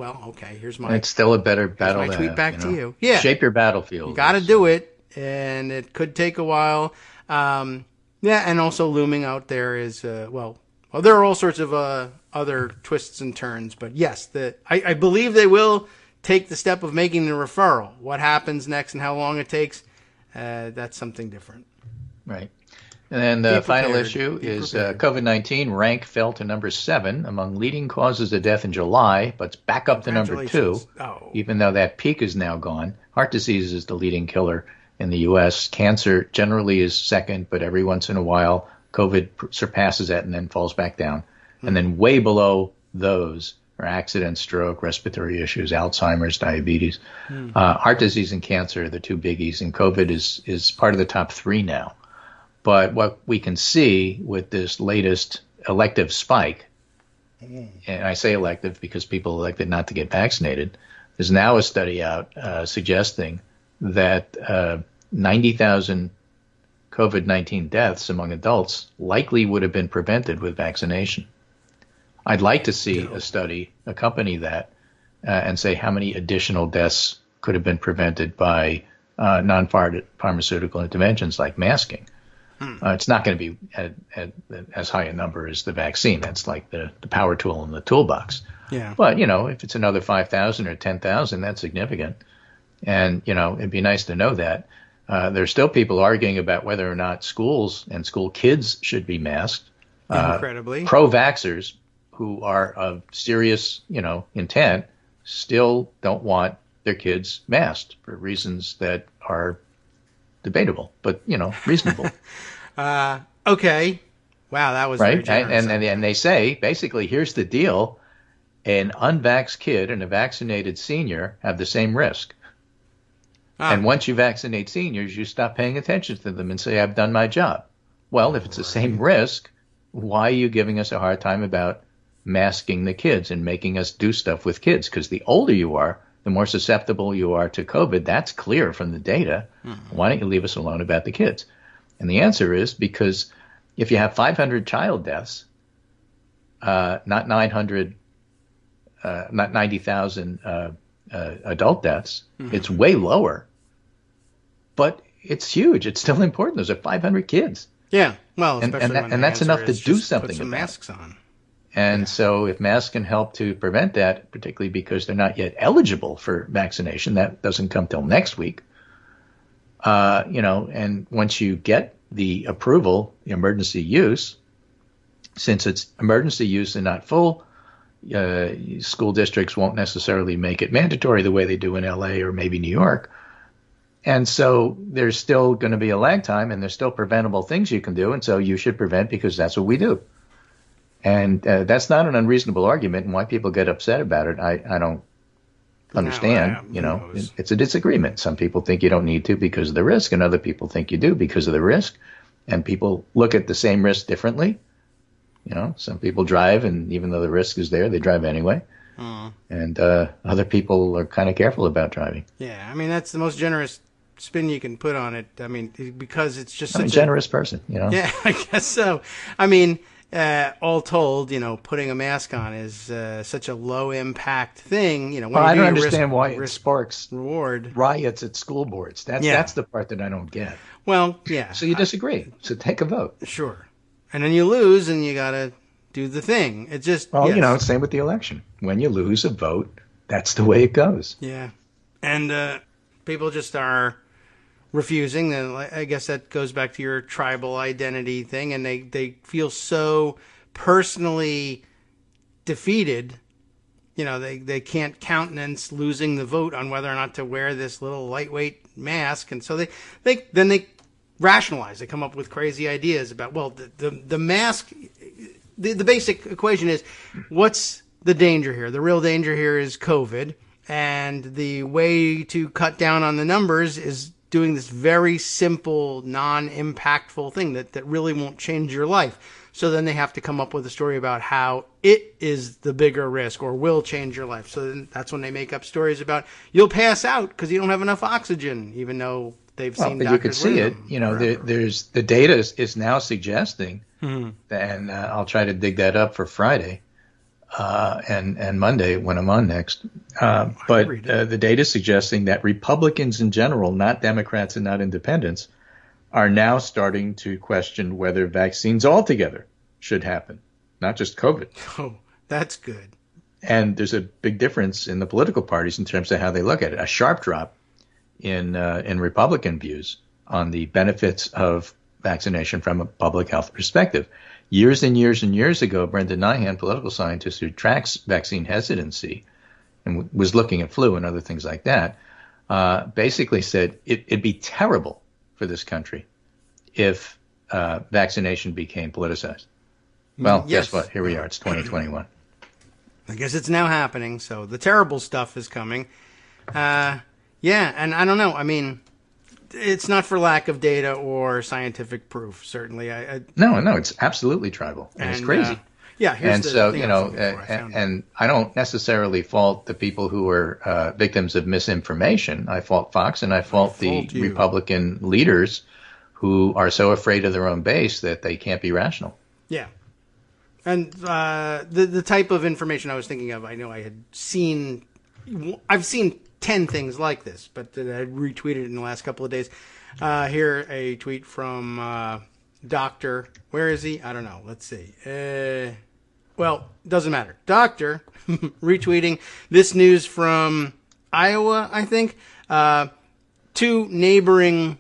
Speaker 2: here's my...
Speaker 3: It's still a better battle.
Speaker 2: My tweet back to you. Yeah.
Speaker 3: Shape your battlefield.
Speaker 2: You got to do it, and it could take a while. And also looming out there is, there are all sorts of other twists and turns, but yes, I believe they will take the step of making the referral. What happens next and how long it takes, that's something different.
Speaker 3: Right. And then the final issue is COVID-19 rank fell to number 7 among leading causes of death in July, but it's back up to number 2, even though that peak is now gone. Heart disease is the leading killer in the U.S. Cancer generally is second, but every once in a while COVID surpasses that and then falls back down. Mm-hmm. And then way below those are accidents, stroke, respiratory issues, Alzheimer's, diabetes. Heart disease and cancer are the two biggies, and COVID is part of the top 3 now. But what we can see with this latest elective spike, and I say elective because people elected not to get vaccinated, there's now a study out suggesting that 90,000 COVID-19 deaths among adults likely would have been prevented with vaccination. I'd like to see a study accompany that and say how many additional deaths could have been prevented by non-pharmaceutical interventions like masking. It's not going to be at as high a number as the vaccine. That's like the power tool in the toolbox.
Speaker 2: Yeah.
Speaker 3: But, if it's another 5,000 or 10,000, that's significant. And, it'd be nice to know that. There's still people arguing about whether or not schools and school kids should be masked.
Speaker 2: Incredibly.
Speaker 3: Pro-vaxxers who are of serious, intent still don't want their kids masked for reasons that are debatable, but, reasonable.
Speaker 2: Okay. Wow, that was
Speaker 3: right.
Speaker 2: Very generous.
Speaker 3: And they say, basically, here's the deal. An unvaxxed kid and a vaccinated senior have the same risk. And once you vaccinate seniors, you stop paying attention to them and say, I've done my job. Well, if it's the same risk, why are you giving us a hard time about masking the kids and making us do stuff with kids? Because the older you are, the more susceptible you are to COVID. That's clear from the data. Why don't you leave us alone about the kids? And the answer is because if you have 500 child deaths, not 90,000 adult deaths, it's way lower. But it's huge. It's still important. Those are 500 kids.
Speaker 2: Yeah. Well, especially
Speaker 3: and that's enough to do something
Speaker 2: put some
Speaker 3: about
Speaker 2: masks on.
Speaker 3: And so if masks can help to prevent that, particularly because they're not yet eligible for vaccination, that doesn't come till next week. And once you get the approval, the emergency use, since it's emergency use and not full, school districts won't necessarily make it mandatory the way they do in LA or maybe New York. And so there's still going to be a lag time, and there's still preventable things you can do. And so you should prevent because that's what we do. And that's not an unreasonable argument. And why people get upset about it, I don't understand. It's a disagreement. Some people think you don't need to because of the risk, and other people think you do because of the risk. And people look at the same risk differently. Some people drive, and even though the risk is there, they drive anyway. And other people are kind of careful about driving.
Speaker 2: Yeah, I mean, that's the most generous spin you can put on it. I mean, because it's just such
Speaker 3: a generous person,
Speaker 2: Yeah, I guess so. I mean, all told, putting a mask on is such a low impact thing. When
Speaker 3: I don't understand why it sparks
Speaker 2: reward
Speaker 3: riots at school boards. That's the part that I don't get.
Speaker 2: Well, yeah.
Speaker 3: So you disagree. So take a vote.
Speaker 2: Sure. And then you lose, and you got to do the thing. It just
Speaker 3: same with the election. When you lose a vote, that's the way it goes.
Speaker 2: Yeah, and people just are refusing. And I guess that goes back to your tribal identity thing, and they feel so personally defeated. They can't countenance losing the vote on whether or not to wear this little lightweight mask, and so they rationalize. They come up with crazy ideas about, well, the mask. The basic equation is, what's the danger here? The real danger here is COVID, and the way to cut down on the numbers is doing this very simple, non-impactful thing that really won't change your life. So then they have to come up with a story about how it is the bigger risk or will change your life. So then that's when they make up stories about you'll pass out because you don't have enough oxygen, even though they've seen
Speaker 3: but you could see it. There's the data is now suggesting, and I'll try to dig that up for Friday and Monday when I'm on next. But the data is suggesting that Republicans in general, not Democrats and not independents, are now starting to question whether vaccines altogether should happen, not just COVID.
Speaker 2: Oh, that's good.
Speaker 3: And there's a big difference in the political parties in terms of how they look at it. A sharp drop in Republican views on the benefits of vaccination from a public health perspective. Years and years and years ago, Brenda Nyhan, political scientist who tracks vaccine hesitancy and was looking at flu and other things like that, basically said it'd be terrible for this country if vaccination became politicized. Well,
Speaker 2: yes.
Speaker 3: Guess what? Here we are. It's 2021.
Speaker 2: I guess it's now happening. So the terrible stuff is coming. Yeah, and I don't know. I mean, it's not for lack of data or scientific proof, certainly.
Speaker 3: No, it's absolutely tribal, and it's crazy.
Speaker 2: Yeah,
Speaker 3: and so and I don't necessarily fault the people who are victims of misinformation. I fault Fox, and I fault the Republican leaders who are so afraid of their own base that they can't be rational.
Speaker 2: Yeah, and the type of information I was thinking of, I know I've seen 10 things like this, but I retweeted it in the last couple of days. Here, a tweet from Doctor. Where is he? I don't know. Let's see. Well, doesn't matter. Doctor retweeting this news from Iowa, I think. 2 neighboring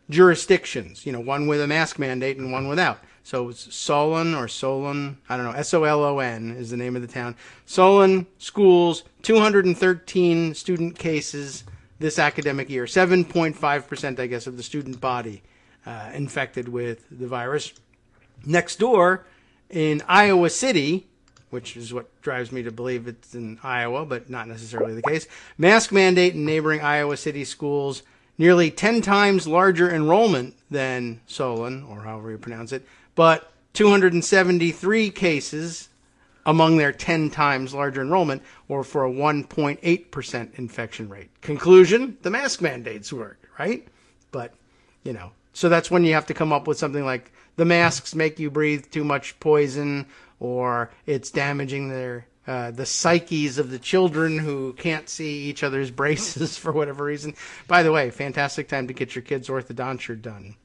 Speaker 2: jurisdictions, one with a mask mandate and one without. So it's Solon, I don't know, Solon is the name of the town. Solon schools, 213 student cases this academic year. 7.5%, I guess, of the student body infected with the virus. Next door, in Iowa City, which is what drives me to believe it's in Iowa, but not necessarily the case, mask mandate in neighboring Iowa City schools, nearly 10 times larger enrollment than Solon, or however you pronounce it, but 273 cases among their 10 times larger enrollment, or for a 1.8% infection rate. Conclusion, the mask mandates work, right? But, so that's when you have to come up with something like the masks make you breathe too much poison, or it's damaging the psyches of the children who can't see each other's braces for whatever reason. By the way, fantastic time to get your kids' orthodonture done.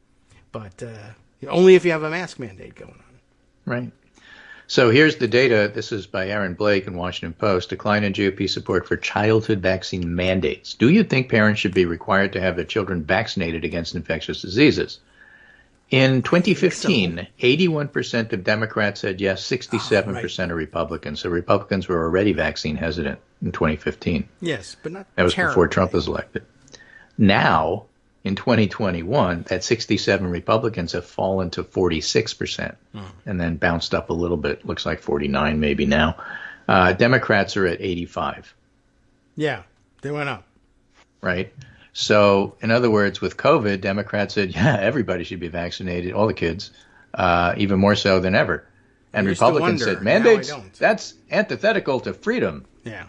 Speaker 2: But only if you have a mask mandate going on.
Speaker 3: Right. So here's the data. This is by Aaron Blake in Washington Post. Decline in GOP support for childhood vaccine mandates. Do you think parents should be required to have their children vaccinated against infectious diseases? In 2015, 81% of Democrats said yes, 67% of Republicans. So Republicans were already vaccine hesitant in 2015.
Speaker 2: Yes, but not
Speaker 3: That was
Speaker 2: terribly.
Speaker 3: before Trump was elected. Now, in 2021, that 67 Republicans have fallen to 46% and then bounced up a little bit. Looks like 49 maybe now. Democrats are at 85.
Speaker 2: Yeah, they went up.
Speaker 3: Right? So, in other words, with COVID, Democrats said, yeah, everybody should be vaccinated, all the kids, even more so than ever. And Republicans said, mandates, that's antithetical to freedom.
Speaker 2: Yeah.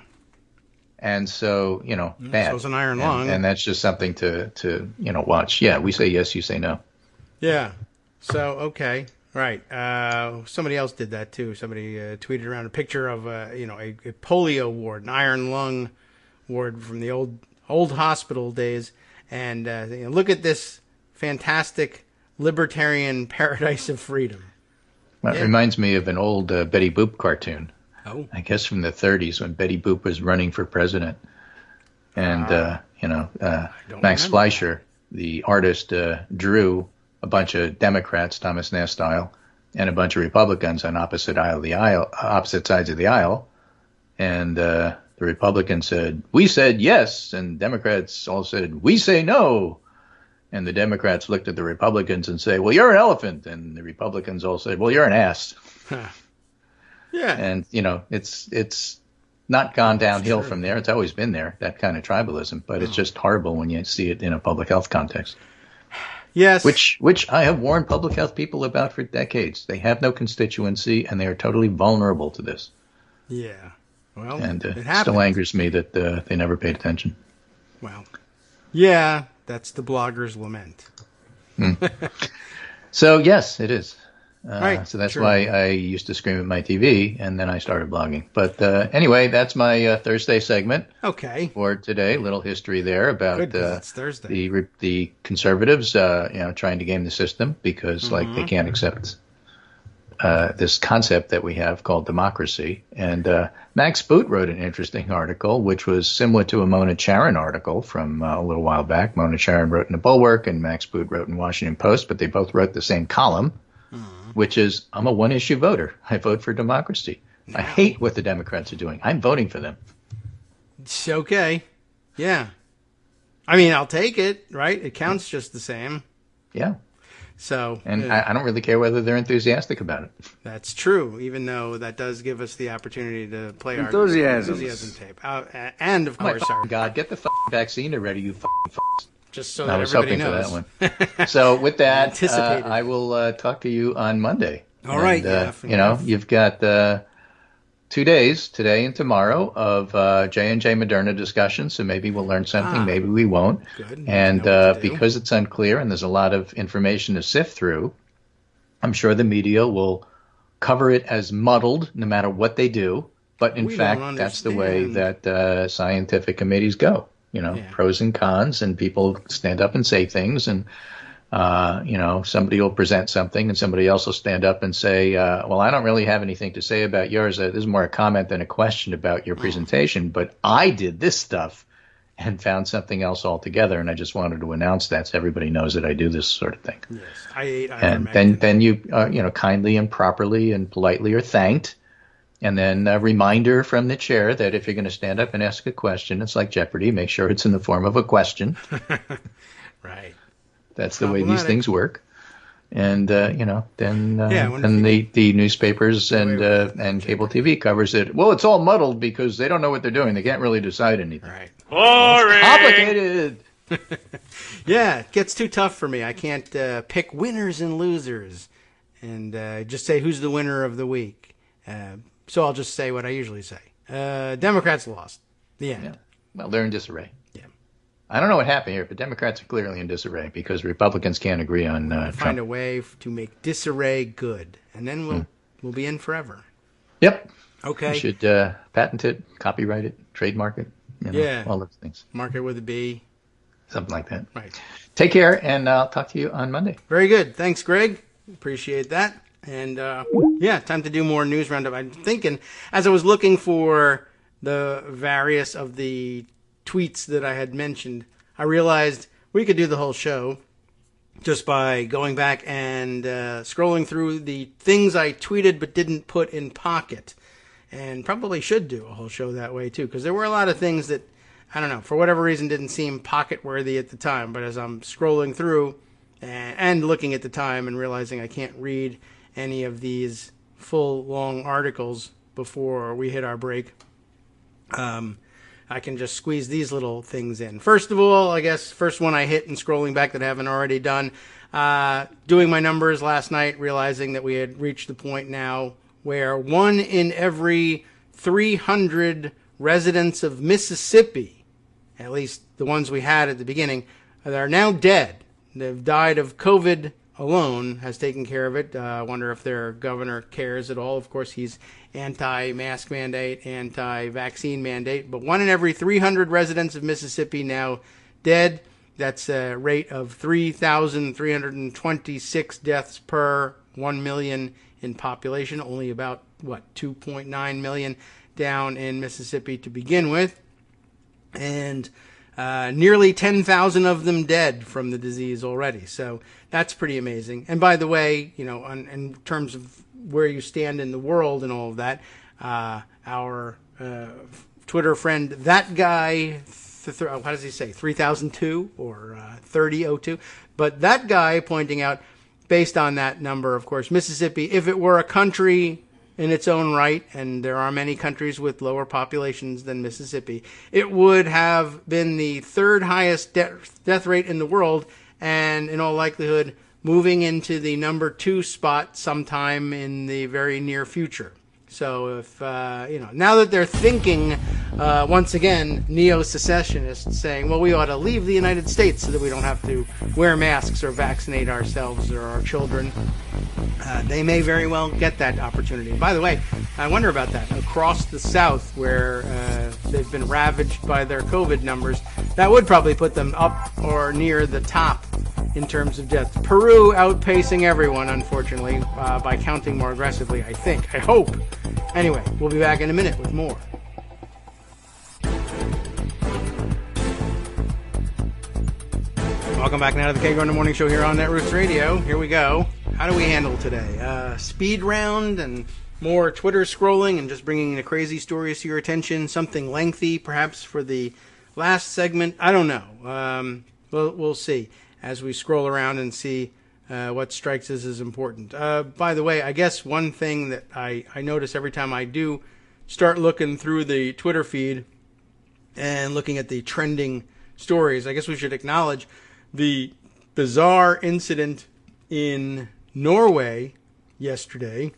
Speaker 3: And so, bad.
Speaker 2: So it's an iron lung.
Speaker 3: And that's just something to watch. Yeah, we say yes, you say no.
Speaker 2: Yeah. So, okay. Right. Somebody else did that, too. Somebody tweeted around a picture of, a polio ward, an iron lung ward from the old hospital days. And look at this fantastic libertarian paradise of freedom.
Speaker 3: Well, it reminds me of an old Betty Boop cartoon.
Speaker 2: Oh.
Speaker 3: I guess from the 30s when Betty Boop was running for president. And, Max Fleischer, the artist, drew a bunch of Democrats, Thomas Nast style, and a bunch of Republicans on opposite sides of the aisle. And the Republicans said, we said yes. And Democrats all said, we say no. And the Democrats looked at the Republicans and say, well, you're an elephant. And the Republicans all said, well, you're an ass.
Speaker 2: Yeah.
Speaker 3: And, it's not gone downhill from there. It's always been there, that kind of tribalism. But it's just horrible when you see it in a public health context.
Speaker 2: Yes.
Speaker 3: Which I have warned public health people about for decades. They have no constituency, and they are totally vulnerable to this.
Speaker 2: Yeah. Well,
Speaker 3: and
Speaker 2: it
Speaker 3: still angers me that they never paid attention.
Speaker 2: Well, yeah, that's the blogger's lament.
Speaker 3: So, yes, it is.
Speaker 2: Right,
Speaker 3: so that's why I used to scream at my TV, and then I started blogging. But anyway, that's my Thursday segment.
Speaker 2: Okay.
Speaker 3: For today, little history there about
Speaker 2: it's Thursday.
Speaker 3: The conservatives, trying to game the system because they can't accept this concept that we have called democracy. And Max Boot wrote an interesting article, which was similar to a Mona Charen article from a little while back. Mona Charen wrote in the Bulwark, and Max Boot wrote in Washington Post, but they both wrote the same column. Which is, I'm a one-issue voter. I vote for democracy. No. I hate what the Democrats are doing. I'm voting for them.
Speaker 2: It's okay. Yeah. I mean, I'll take it, right? It counts just the same.
Speaker 3: Yeah.
Speaker 2: So.
Speaker 3: And I don't really care whether they're enthusiastic about it.
Speaker 2: That's true, even though that does give us the opportunity to play our enthusiasm tape. And, of course,
Speaker 3: God, get the vaccine already, you f***s.
Speaker 2: Just so that everybody knows.
Speaker 3: I was hoping for that one. So with that, I will talk to you on Monday.
Speaker 2: All right.
Speaker 3: You've got 2 days, today and tomorrow, of J&J Moderna discussion. So maybe we'll learn something. Maybe we won't.
Speaker 2: Good.
Speaker 3: And because it's unclear and there's a lot of information to sift through, I'm sure the media will cover it as muddled no matter what they do. But in fact, that's the way that scientific committees go. Pros and cons, and people stand up and say things, and, somebody will present something and somebody else will stand up and say, well, I don't really have anything to say about yours. This is more a comment than a question about your presentation, but I did this stuff and found something else altogether. And I just wanted to announce that so everybody knows that I do this sort of thing.
Speaker 2: Yes, I ate
Speaker 3: and then you, kindly and properly and politely are thanked. And then a reminder from the chair that if you're going to stand up and ask a question, it's like Jeopardy. Make sure it's in the form of a question.
Speaker 2: Right.
Speaker 3: That's the way these things work. And, then the newspapers and cable TV covers it. Well, it's all muddled because they don't know what they're doing. They can't really decide anything.
Speaker 2: Right.
Speaker 3: Boring. Complicated.
Speaker 2: Yeah, it gets too tough for me. I can't pick winners and losers and just say who's the winner of the week. So I'll just say what I usually say. Democrats lost. The end.
Speaker 3: Yeah. Well, they're in disarray.
Speaker 2: Yeah.
Speaker 3: I don't know what happened here, but Democrats are clearly in disarray because Republicans can't agree on Trump.
Speaker 2: Find a way to make disarray good, and then we'll be in forever.
Speaker 3: Yep.
Speaker 2: Okay.
Speaker 3: You should patent it, copyright it, trademark it. All those things.
Speaker 2: Mark it with a B.
Speaker 3: Something like that.
Speaker 2: Right.
Speaker 3: Take care, and I'll talk to you on Monday.
Speaker 2: Very good. Thanks, Greg. Appreciate that. And, time to do more news roundup. I'm thinking, as I was looking for the various of the tweets that I had mentioned, I realized we could do the whole show just by going back and scrolling through the things I tweeted but didn't put in Pocket. And probably should do a whole show that way, too, because there were a lot of things that, I don't know, for whatever reason didn't seem Pocket-worthy at the time. But as I'm scrolling through and looking at the time and realizing I can't read any of these full, long articles before we hit our break, I can just squeeze these little things in. First of all, I guess, first one I hit and scrolling back that I haven't already done, doing my numbers last night, realizing that we had reached the point now where 1 in every 300 residents of Mississippi, at least the ones we had at the beginning, are now dead. They've died of COVID alone, has taken care of it. I wonder if their governor cares at all. Of course, he's anti-mask mandate, anti-vaccine mandate. But 1 in every 300 residents of Mississippi now dead. That's a rate of 3,326 deaths per 1 million in population. Only about, 2.9 million down in Mississippi to begin with. And nearly 10,000 of them dead from the disease already. So that's pretty amazing. And by the way, in terms of where you stand in the world and all of that, our Twitter friend, that guy, how does he say, 3002 or 3002? But that guy pointing out, based on that number, of course, Mississippi, if it were a country in its own right, and there are many countries with lower populations than Mississippi, it would have been the third highest death rate in the world, and in all likelihood, moving into the number 2 spot sometime in the very near future. So if, now that they're thinking, once again, neo-secessionists saying, well, we ought to leave the United States so that we don't have to wear masks or vaccinate ourselves or our children, they may very well get that opportunity. By the way, I wonder about that. Across the South, where they've been ravaged by their COVID numbers, that would probably put them up or near the top in terms of deaths. Peru outpacing everyone, unfortunately, by counting more aggressively, I think. I hope. Anyway, we'll be back in a minute with more. Welcome back now to the Kagro in the Morning Show here on Netroots Radio. Here we go. How do we handle today? Speed round and more Twitter scrolling and just bringing the crazy stories to your attention. Something lengthy, perhaps, for the last segment. I don't know. We'll see as we scroll around and see what strikes us as important. By the way, I guess one thing that I notice every time I do start looking through the Twitter feed and looking at the trending stories, I guess we should acknowledge the bizarre incident in Norway yesterday,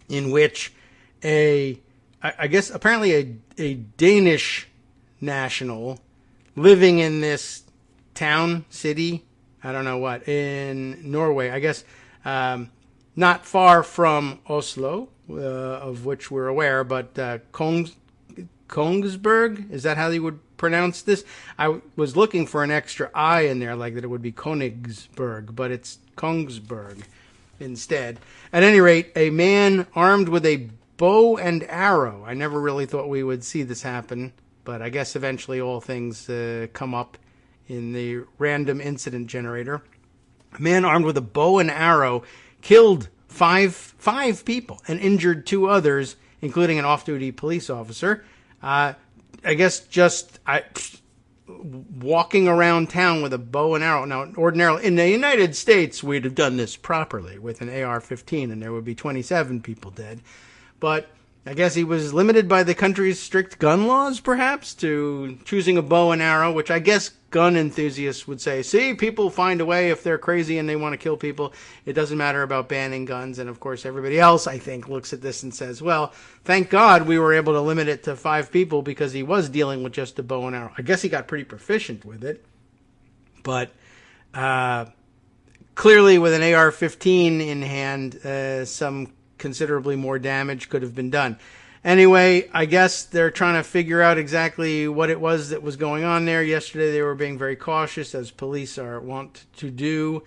Speaker 2: in which I guess apparently a Danish national living in this city, I don't know what, in Norway, I guess, not far from Oslo, of which we're aware, but Kongsberg, is that how you would pronounce this? I was looking for an extra I in there, like that it would be Königsberg, but it's Kongsberg instead. At any rate, a man armed with a bow and arrow. I never really thought we would see this happen, but I guess eventually all things come up in the random incident generator. A man armed with a bow and arrow killed five people and injured 2 others, including an off-duty police officer. I guess just walking around town with a bow and arrow. Now, ordinarily, in the United States, we'd have done this properly with an AR-15, and there would be 27 people dead. But I guess he was limited by the country's strict gun laws, perhaps, to choosing a bow and arrow, which I guess gun enthusiasts would say, see, people find a way if they're crazy and they want to kill people. It doesn't matter about banning guns. And, of course, everybody else, I think, looks at this and says, well, thank God we were able to limit it to 5 people because he was dealing with just a bow and arrow. I guess he got pretty proficient with it. But clearly with an AR-15 in hand, some considerably more damage could have been done. Anyway, I guess they're trying to figure out exactly what it was that was going on there. Yesterday they were being very cautious, as police are wont to do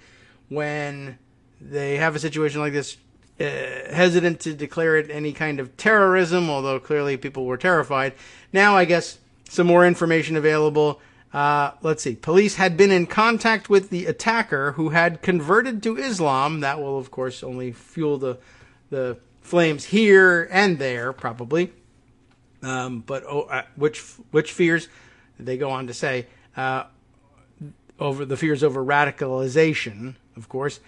Speaker 2: when they have a situation like this. hesitant to declare it any kind of terrorism, although clearly people were terrified. Now, I guess, some more information available. Let's see. Police had been in contact with the attacker who had converted to Islam. That will, of course, only fuel the flames here and there, probably. Which fears? They go on to say over the fears over radicalization, of course,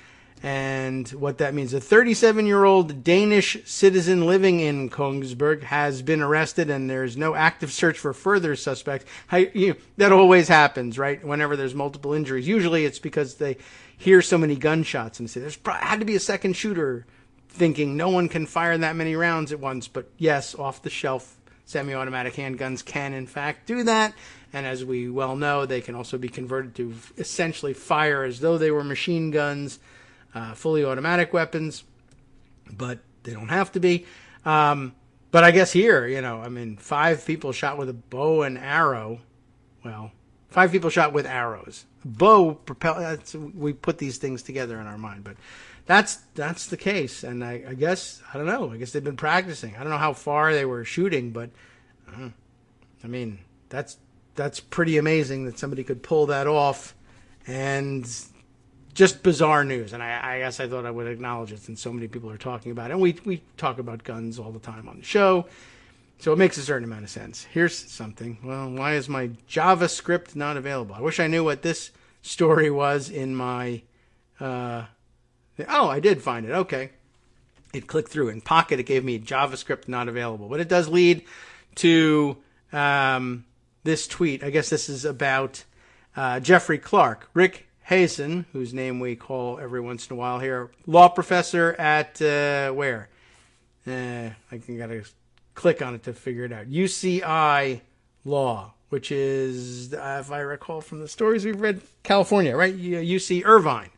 Speaker 2: and what that means. A 37-year-old Danish citizen living in Kongsberg has been arrested, and there's no active search for further suspects. That always happens, right? Whenever there's multiple injuries, usually it's because they hear so many gunshots and say there's had to be a second shooter, thinking no one can fire that many rounds at once. But yes, off-the-shelf semi-automatic handguns can, in fact, do that. And as we well know, they can also be converted to essentially fire as though they were machine guns, fully automatic weapons, but they don't have to be. But I guess here, 5 people shot with a bow and arrow. Well, 5 people shot with arrows. Bow, we put these things together in our mind, but that's the case. And I guess, I don't know, I guess they've been practicing. I don't know how far they were shooting, but that's pretty amazing that somebody could pull that off, and just bizarre news. And I guess I thought I would acknowledge it since so many people are talking about it. And we talk about guns all the time on the show, so it makes a certain amount of sense. Here's something. Well, why is my JavaScript not available? I wish I knew what this story was in my... I did find it. Okay. It clicked through. In Pocket, it gave me JavaScript not available. But it does lead to this tweet. I guess this is about Jeffrey Clark. Rick Hazen, whose name we call every once in a while here, law professor at where? I got to click on it to figure it out. UCI Law, which is, if I recall from the stories we've read, California, right? UC Irvine.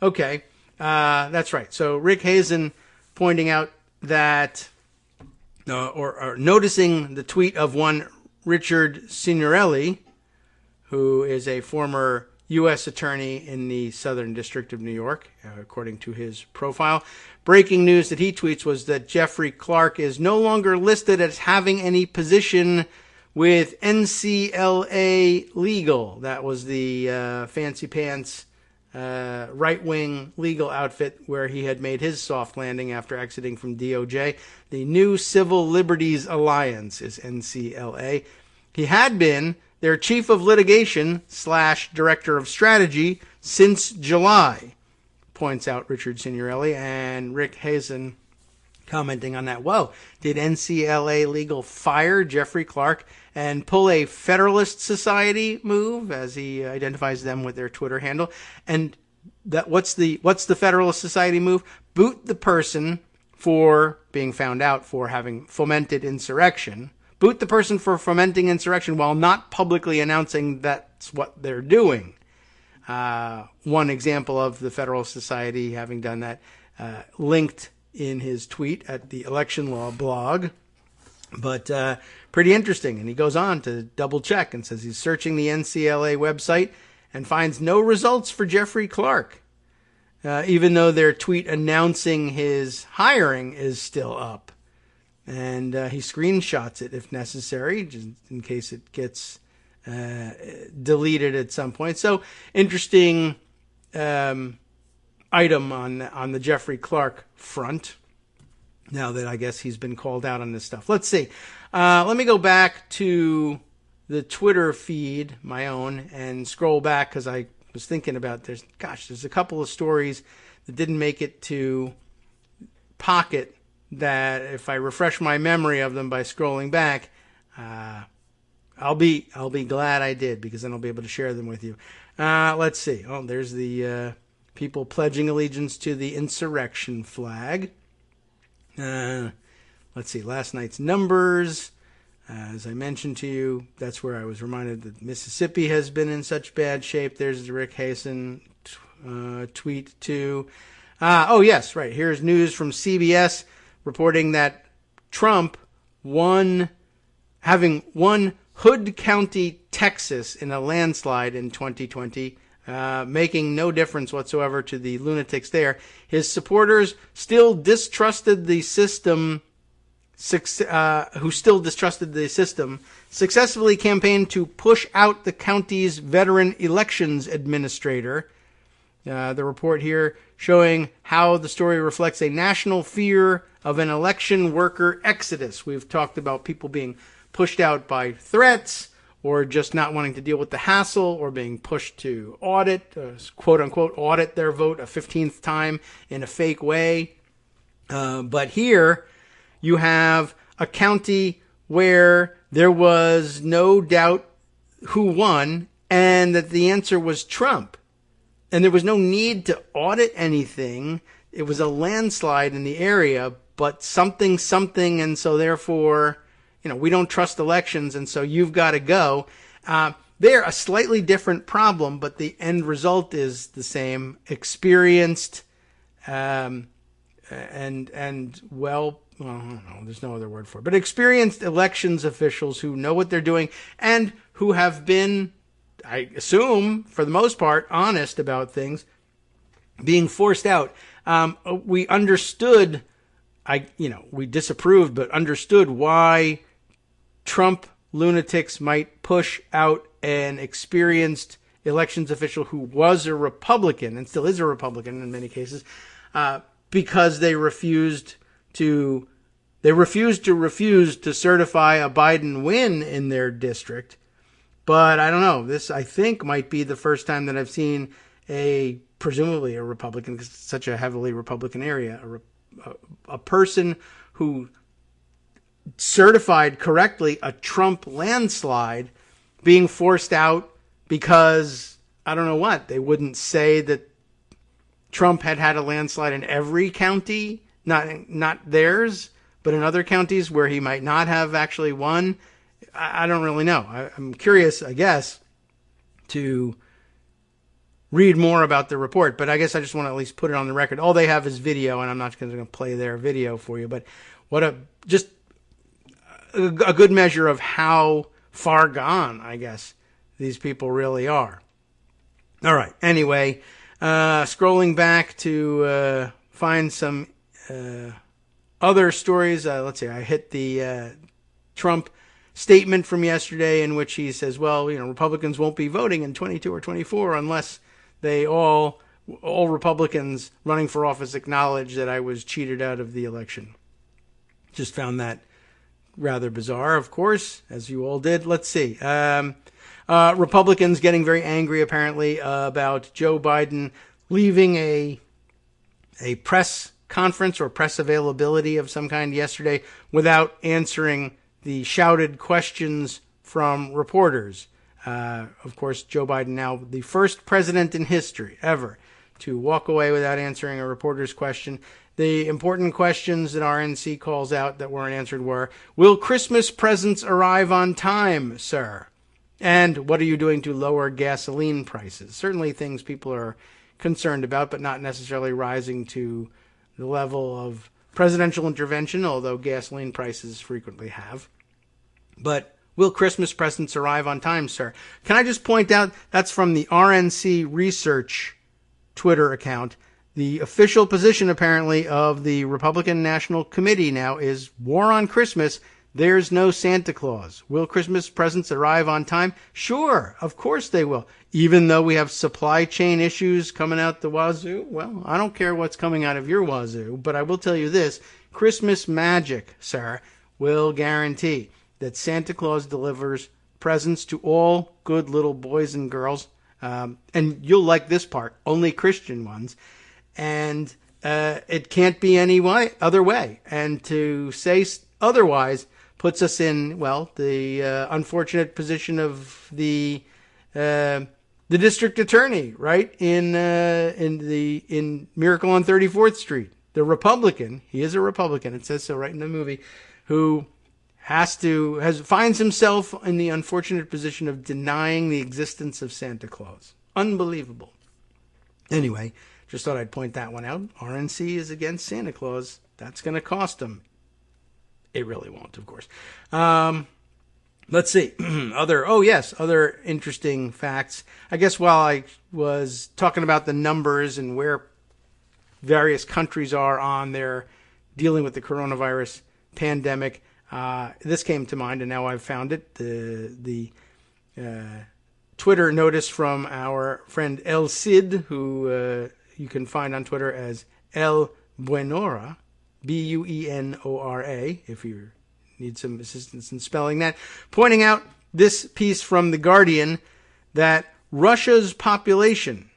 Speaker 2: Okay, that's right. So Rick Hazen pointing out that, or noticing the tweet of one Richard Signorelli, who is a former U.S. attorney in the Southern District of New York, according to his profile. Breaking news that he tweets was that Jeffrey Clark is no longer listed as having any position with NCLA Legal. That was the fancy pants right-wing legal outfit where he had made his soft landing after exiting from DOJ. The New Civil Liberties Alliance is NCLA. He had been their chief of litigation / director of strategy since July, points out Richard Signorelli. And Rick Hazen commenting on that. Whoa, did NCLA Legal fire Jeffrey Clark and pull a Federalist Society move, as he identifies them with their Twitter handle? And that what's the Federalist Society move? Boot the person for being found out for having fomented insurrection. Boot the person for fomenting insurrection while not publicly announcing that's what they're doing. One example of the Federalist Society having done that, linked in his tweet at the Election Law blog. But pretty interesting. And he goes on to double check and says he's searching the NCLA website and finds no results for Jeffrey Clark, even though their tweet announcing his hiring is still up. And he screenshots it if necessary, just in case it gets deleted at some point. So interesting item on the Jeffrey Clark front, now that I guess he's been called out on this stuff. Let's see. Let me go back to the Twitter feed, my own, and scroll back because I was thinking about there's a couple of stories that didn't make it to Pocket that if I refresh my memory of them by scrolling back, I'll be glad I did, because then I'll be able to share them with you. Let's see. Oh, there's the people pledging allegiance to the insurrection flag. Let's see. Last night's numbers. As I mentioned to you, that's where I was reminded that Mississippi has been in such bad shape. There's the Rick Hazen tweet too. Oh, yes, right. Here's news from CBS reporting that Trump having won Hood County, Texas in a landslide in 2020, making no difference whatsoever to the lunatics there. His supporters still distrusted the system, successfully campaigned to push out the county's veteran elections administrator. The report here showing how the story reflects a national fear of an election worker exodus. We've talked about people being pushed out by threats, or just not wanting to deal with the hassle, or being pushed to audit, quote unquote, audit their vote a 15th time in a fake way. But here you have a county where there was no doubt who won, and that the answer was Trump. And there was no need to audit anything. It was a landslide in the area, but something, and so therefore, we don't trust elections, and so you've got to go. They're a slightly different problem, but the end result is the same. Experienced, and well, I don't know, there's no other word for it, but experienced elections officials who know what they're doing and who have been, I assume, for the most part, honest about things, being forced out. We understood, we disapproved, but understood why Trump lunatics might push out an experienced elections official who was a Republican and still is a Republican in many cases, because they refused to certify a Biden win in their district. But I don't know. This, I think, might be the first time that I've seen presumably a Republican, because it's such a heavily Republican area, a person who certified correctly a Trump landslide being forced out because, I don't know what, they wouldn't say that Trump had a landslide in every county, not theirs, but in other counties where he might not have actually won. I don't really know. I'm curious, I guess, to read more about the report, but I guess I just want to at least put it on the record. All they have is video, and I'm not going to play their video for you, but just a good measure of how far gone, I guess, these people really are. All right. Anyway, scrolling back to find some other stories. Let's see. I hit the Trump statement from yesterday in which he says, well, Republicans won't be voting in 22 or 24 unless they all Republicans running for office acknowledge that I was cheated out of the election. Just found that rather bizarre, of course, as you all did. Let's see. Republicans getting very angry, apparently, about Joe Biden leaving a press conference or press availability of some kind yesterday without answering the shouted questions from reporters. Of course, Joe Biden now the first president in history ever to walk away without answering a reporter's question. The important questions that RNC calls out that weren't answered were, will Christmas presents arrive on time, sir? And what are you doing to lower gasoline prices? Certainly things people are concerned about, but not necessarily rising to the level of presidential intervention, although gasoline prices frequently have. But will Christmas presents arrive on time, sir? Can I just point out that's from the RNC Research Twitter account. The official position, apparently, of the Republican National Committee now is war on Christmas. There's no Santa Claus. Will Christmas presents arrive on time? Sure, of course they will. Even though we have supply chain issues coming out the wazoo, well, I don't care what's coming out of your wazoo, but I will tell you this. Christmas magic, sir, will guarantee that Santa Claus delivers presents to all good little boys and girls. And you'll like this part, only Christian ones. And it can't be any other way. And to say otherwise puts us in, well, the unfortunate position of the district attorney, right, in Miracle on 34th Street, the Republican. He is a Republican. It says so right in the movie. Who finds himself in the unfortunate position of denying the existence of Santa Claus. Unbelievable. Anyway, just thought I'd point that one out. RNC is against Santa Claus. That's going to cost them. It really won't, of course. Let's see. Other interesting facts. I guess while I was talking about the numbers and where various countries are on their dealing with the coronavirus pandemic, this came to mind, and now I've found it. The Twitter notice from our friend El Cid, who you can find on Twitter as El Buenora, Buenora, if you need some assistance in spelling that, pointing out this piece from The Guardian that Russia's population,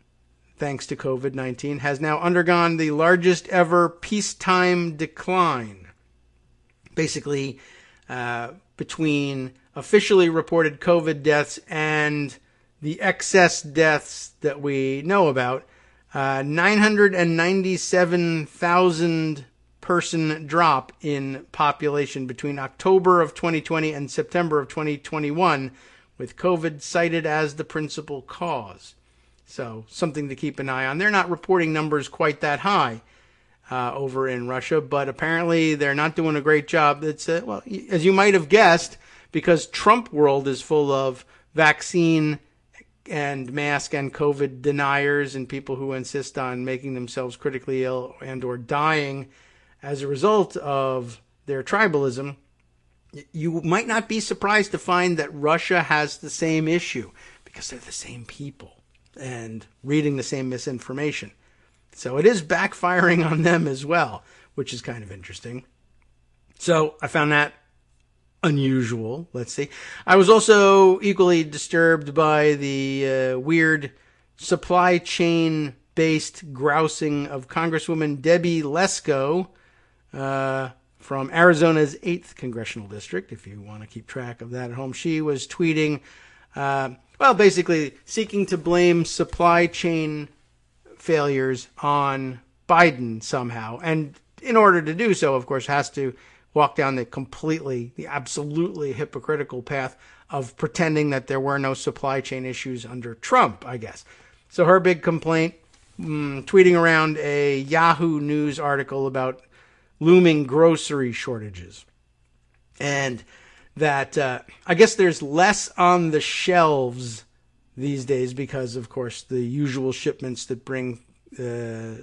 Speaker 2: thanks to COVID-19, has now undergone the largest ever peacetime decline. Basically, between officially reported COVID deaths and the excess deaths that we know about, 997,000 person drop in population between October of 2020 and September of 2021, with COVID cited as the principal cause. So something to keep an eye on. They're not reporting numbers quite that high over in Russia, but apparently they're not doing a great job. It's well, as you might have guessed, because Trump world is full of vaccine and mask and COVID deniers and people who insist on making themselves critically ill and or dying as a result of their tribalism. You might not be surprised to find that Russia has the same issue because they're the same people and reading the same misinformation. So it is backfiring on them as well, which is kind of interesting. So I found that unusual. Let's see. I was also equally disturbed by the weird supply chain based grousing of Congresswoman Debbie Lesko from Arizona's 8th Congressional District, if you want to keep track of that at home. She was tweeting, basically seeking to blame supply chain failures on Biden somehow. And in order to do so, of course, has to walk down the absolutely hypocritical path of pretending that there were no supply chain issues under Trump, I guess. So her big complaint, tweeting around a Yahoo News article about looming grocery shortages. And that I guess there's less on the shelves these days because, of course, the usual shipments that bring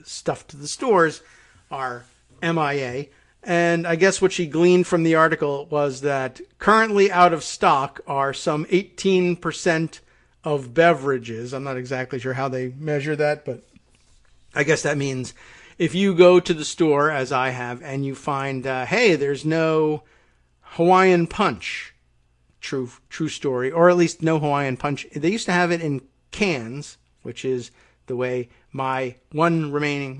Speaker 2: stuff to the stores are MIA. And I guess what she gleaned from the article was that currently out of stock are some 18% of beverages. I'm not exactly sure how they measure that, but I guess that means if you go to the store, as I have, and you find, hey, there's no Hawaiian Punch, true story, or at least no Hawaiian Punch. They used to have it in cans, which is the way my two remaining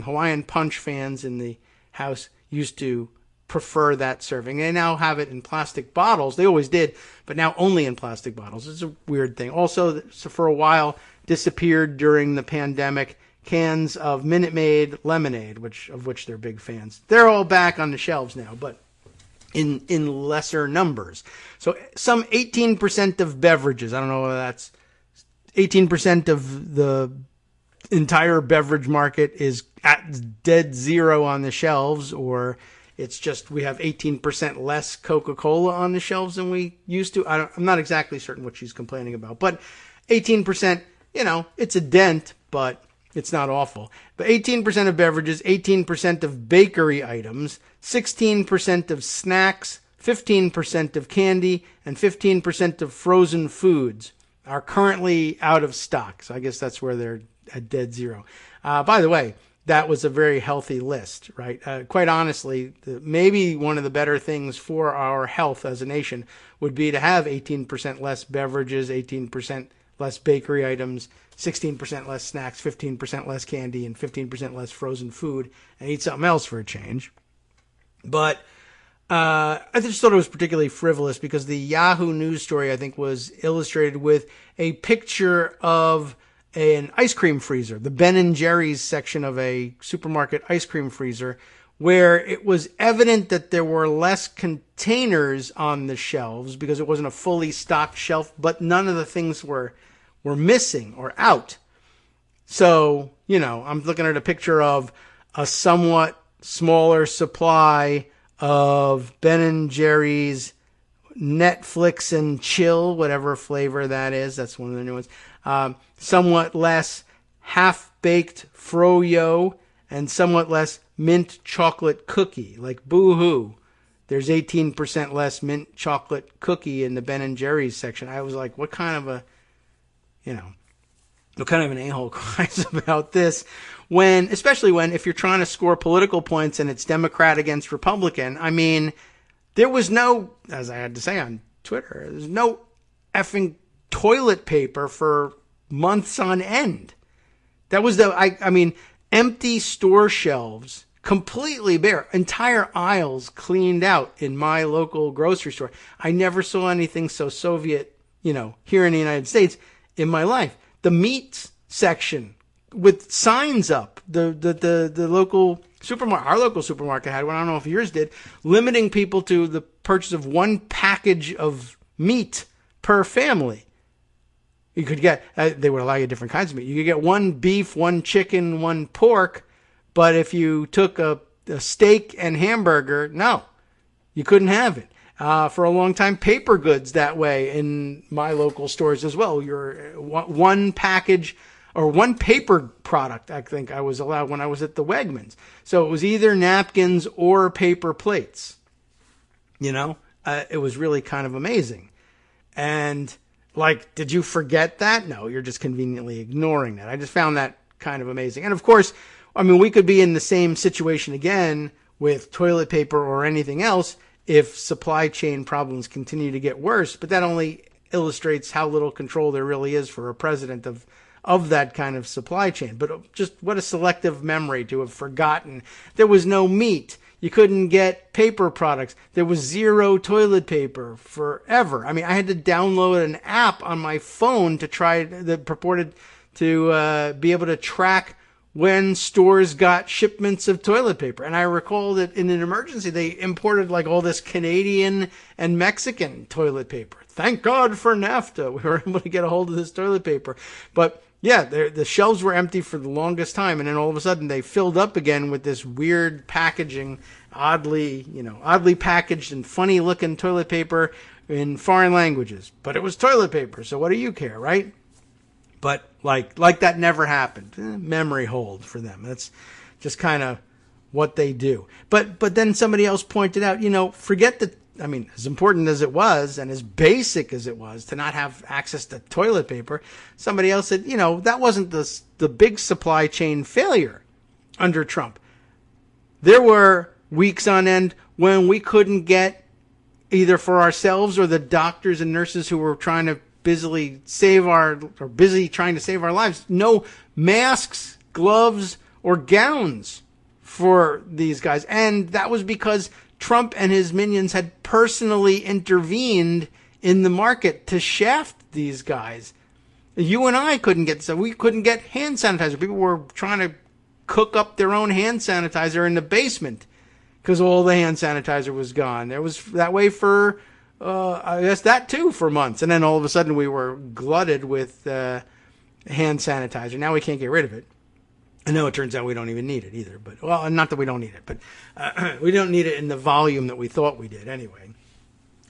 Speaker 2: Hawaiian Punch fans in the house used to prefer that serving. They now have it in plastic bottles. They always did, but now only in plastic bottles. It's a weird thing. Also, so for a while, disappeared during the pandemic, cans of Minute Maid lemonade, of which they're big fans. They're all back on the shelves now, but in lesser numbers. So some 18% of beverages, I don't know whether that's 18% of the entire beverage market is at dead zero on the shelves, or it's just we have 18% less Coca-Cola on the shelves than we used to. I'm not exactly certain what she's complaining about, but 18%, it's a dent, but it's not awful. But 18% of beverages, 18% of bakery items, 16% of snacks, 15% of candy, and 15% of frozen foods are currently out of stock. So I guess that's where they're at dead zero. By the way, that was a very healthy list, right? Quite honestly, maybe one of the better things for our health as a nation would be to have 18% less beverages, 18% less bakery items, 16% less snacks, 15% less candy, and 15% less frozen food, and eat something else for a change. But I just thought it was particularly frivolous because the Yahoo News story, I think, was illustrated with a picture of an ice cream freezer, the Ben & Jerry's section of a supermarket ice cream freezer, where it was evident that there were less containers on the shelves because it wasn't a fully stocked shelf, but none of the things were missing or out. So, I'm looking at a picture of a somewhat smaller supply of Ben & Jerry's Netflix and chill, whatever flavor that is. That's one of the new ones. Somewhat less half-baked froyo and somewhat less mint chocolate cookie, like Boo-hoo. There's 18% less mint chocolate cookie in the Ben & Jerry's section. I was like, what kind of an a-hole cries about this? Especially when, if you're trying to score political points and it's Democrat against Republican, I mean, there was no, as I had to say on Twitter, there's no effing toilet paper for months on end. That was empty store shelves, completely bare, entire aisles cleaned out in my local grocery store. I never saw anything so Soviet, here in the United States in my life. The meat section with signs up, the local supermarket, our local supermarket had one, I don't know if yours did, limiting people to the purchase of one package of meat per family. You could get, they would allow you different kinds of meat. You could get one beef, one chicken, one pork, but if you took a steak and hamburger, no, you couldn't have it. For a long time, paper goods that way in my local stores as well. Your one package or one paper product, I think I was allowed when I was at the Wegmans. So it was either napkins or paper plates. It was really kind of amazing. And did you forget that? No, you're just conveniently ignoring that. I just found that kind of amazing. And of course, we could be in the same situation again with toilet paper or anything else if supply chain problems continue to get worse. But that only illustrates how little control there really is for a president of that kind of supply chain. But just what a selective memory to have forgotten. There was no meat. You couldn't get paper products. There was zero toilet paper forever. I had to download an app on my phone to try that purported to be able to track when stores got shipments of toilet paper. And I recall that in an emergency, they imported all this Canadian and Mexican toilet paper. Thank God for NAFTA. We were able to get a hold of this toilet paper. But yeah, the shelves were empty for the longest time. And then all of a sudden they filled up again with this weird packaging, oddly packaged and funny looking toilet paper in foreign languages. But it was toilet paper. So what do you care, right? But like that never happened. Memory hold for them. That's just kind of what they do. But then somebody else pointed out, forget that. As important as it was and as basic as it was to not have access to toilet paper, somebody else said, that wasn't the big supply chain failure under Trump. There were weeks on end when we couldn't get, either for ourselves or the doctors and nurses who were busy trying to save our lives, no masks, gloves, or gowns for these guys. And that was because Trump and his minions had personally intervened in the market to shaft these guys. You and I couldn't get hand sanitizer. People were trying to cook up their own hand sanitizer in the basement because all the hand sanitizer was gone. It was that way for, I guess that too, for months. And then all of a sudden we were glutted with hand sanitizer. Now we can't get rid of it. I know it turns out we don't even need it either, but not that we don't need it, but we don't need it in the volume that we thought we did anyway.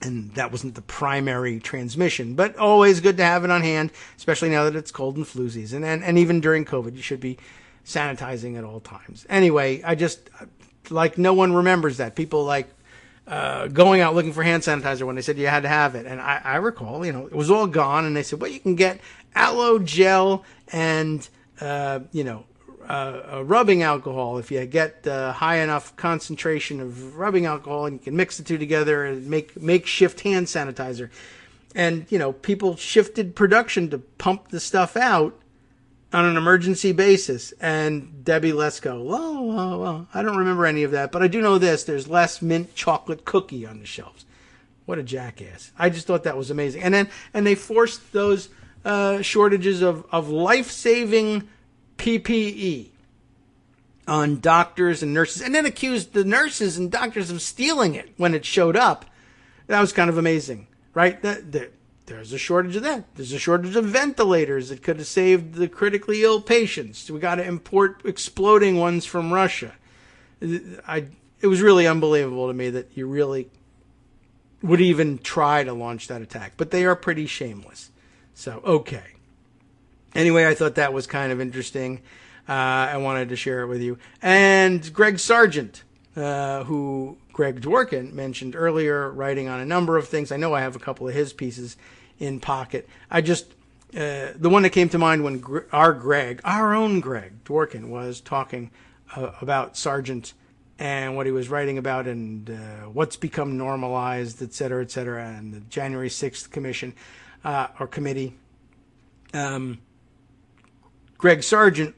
Speaker 2: And that wasn't the primary transmission, but always good to have it on hand, especially now that it's cold and flu season. And even during COVID, you should be sanitizing at all times. Anyway, I just, no one remembers that. People going out looking for hand sanitizer when they said you had to have it. And I recall, it was all gone. And they said, well, you can get aloe gel and, rubbing alcohol. If you get high enough concentration of rubbing alcohol, and you can mix the two together and make makeshift hand sanitizer. And, people shifted production to pump the stuff out on an emergency basis. And Debbie Lesko, well, I don't remember any of that, but I do know this. There's less mint chocolate cookie on the shelves. What a jackass. I just thought that was amazing. And they forced those shortages of life-saving PPE on doctors and nurses, and then accused the nurses and doctors of stealing it when it showed up. That was kind of amazing, right? There's a shortage of that. There's a shortage of ventilators that could have saved the critically ill patients. We got to import exploding ones from Russia. It was really unbelievable to me that you really would even try to launch that attack. But they are pretty shameless. So, okay. Anyway, I thought that was kind of interesting. I wanted to share it with you. And Greg Sargent, who Greg Dworkin mentioned earlier, writing on a number of things. I know I have a couple of his pieces in pocket. The one that came to mind when our own Greg Dworkin, was talking about Sargent and what he was writing about and what's become normalized, et cetera, and the January 6th commission or committee. Greg Sargent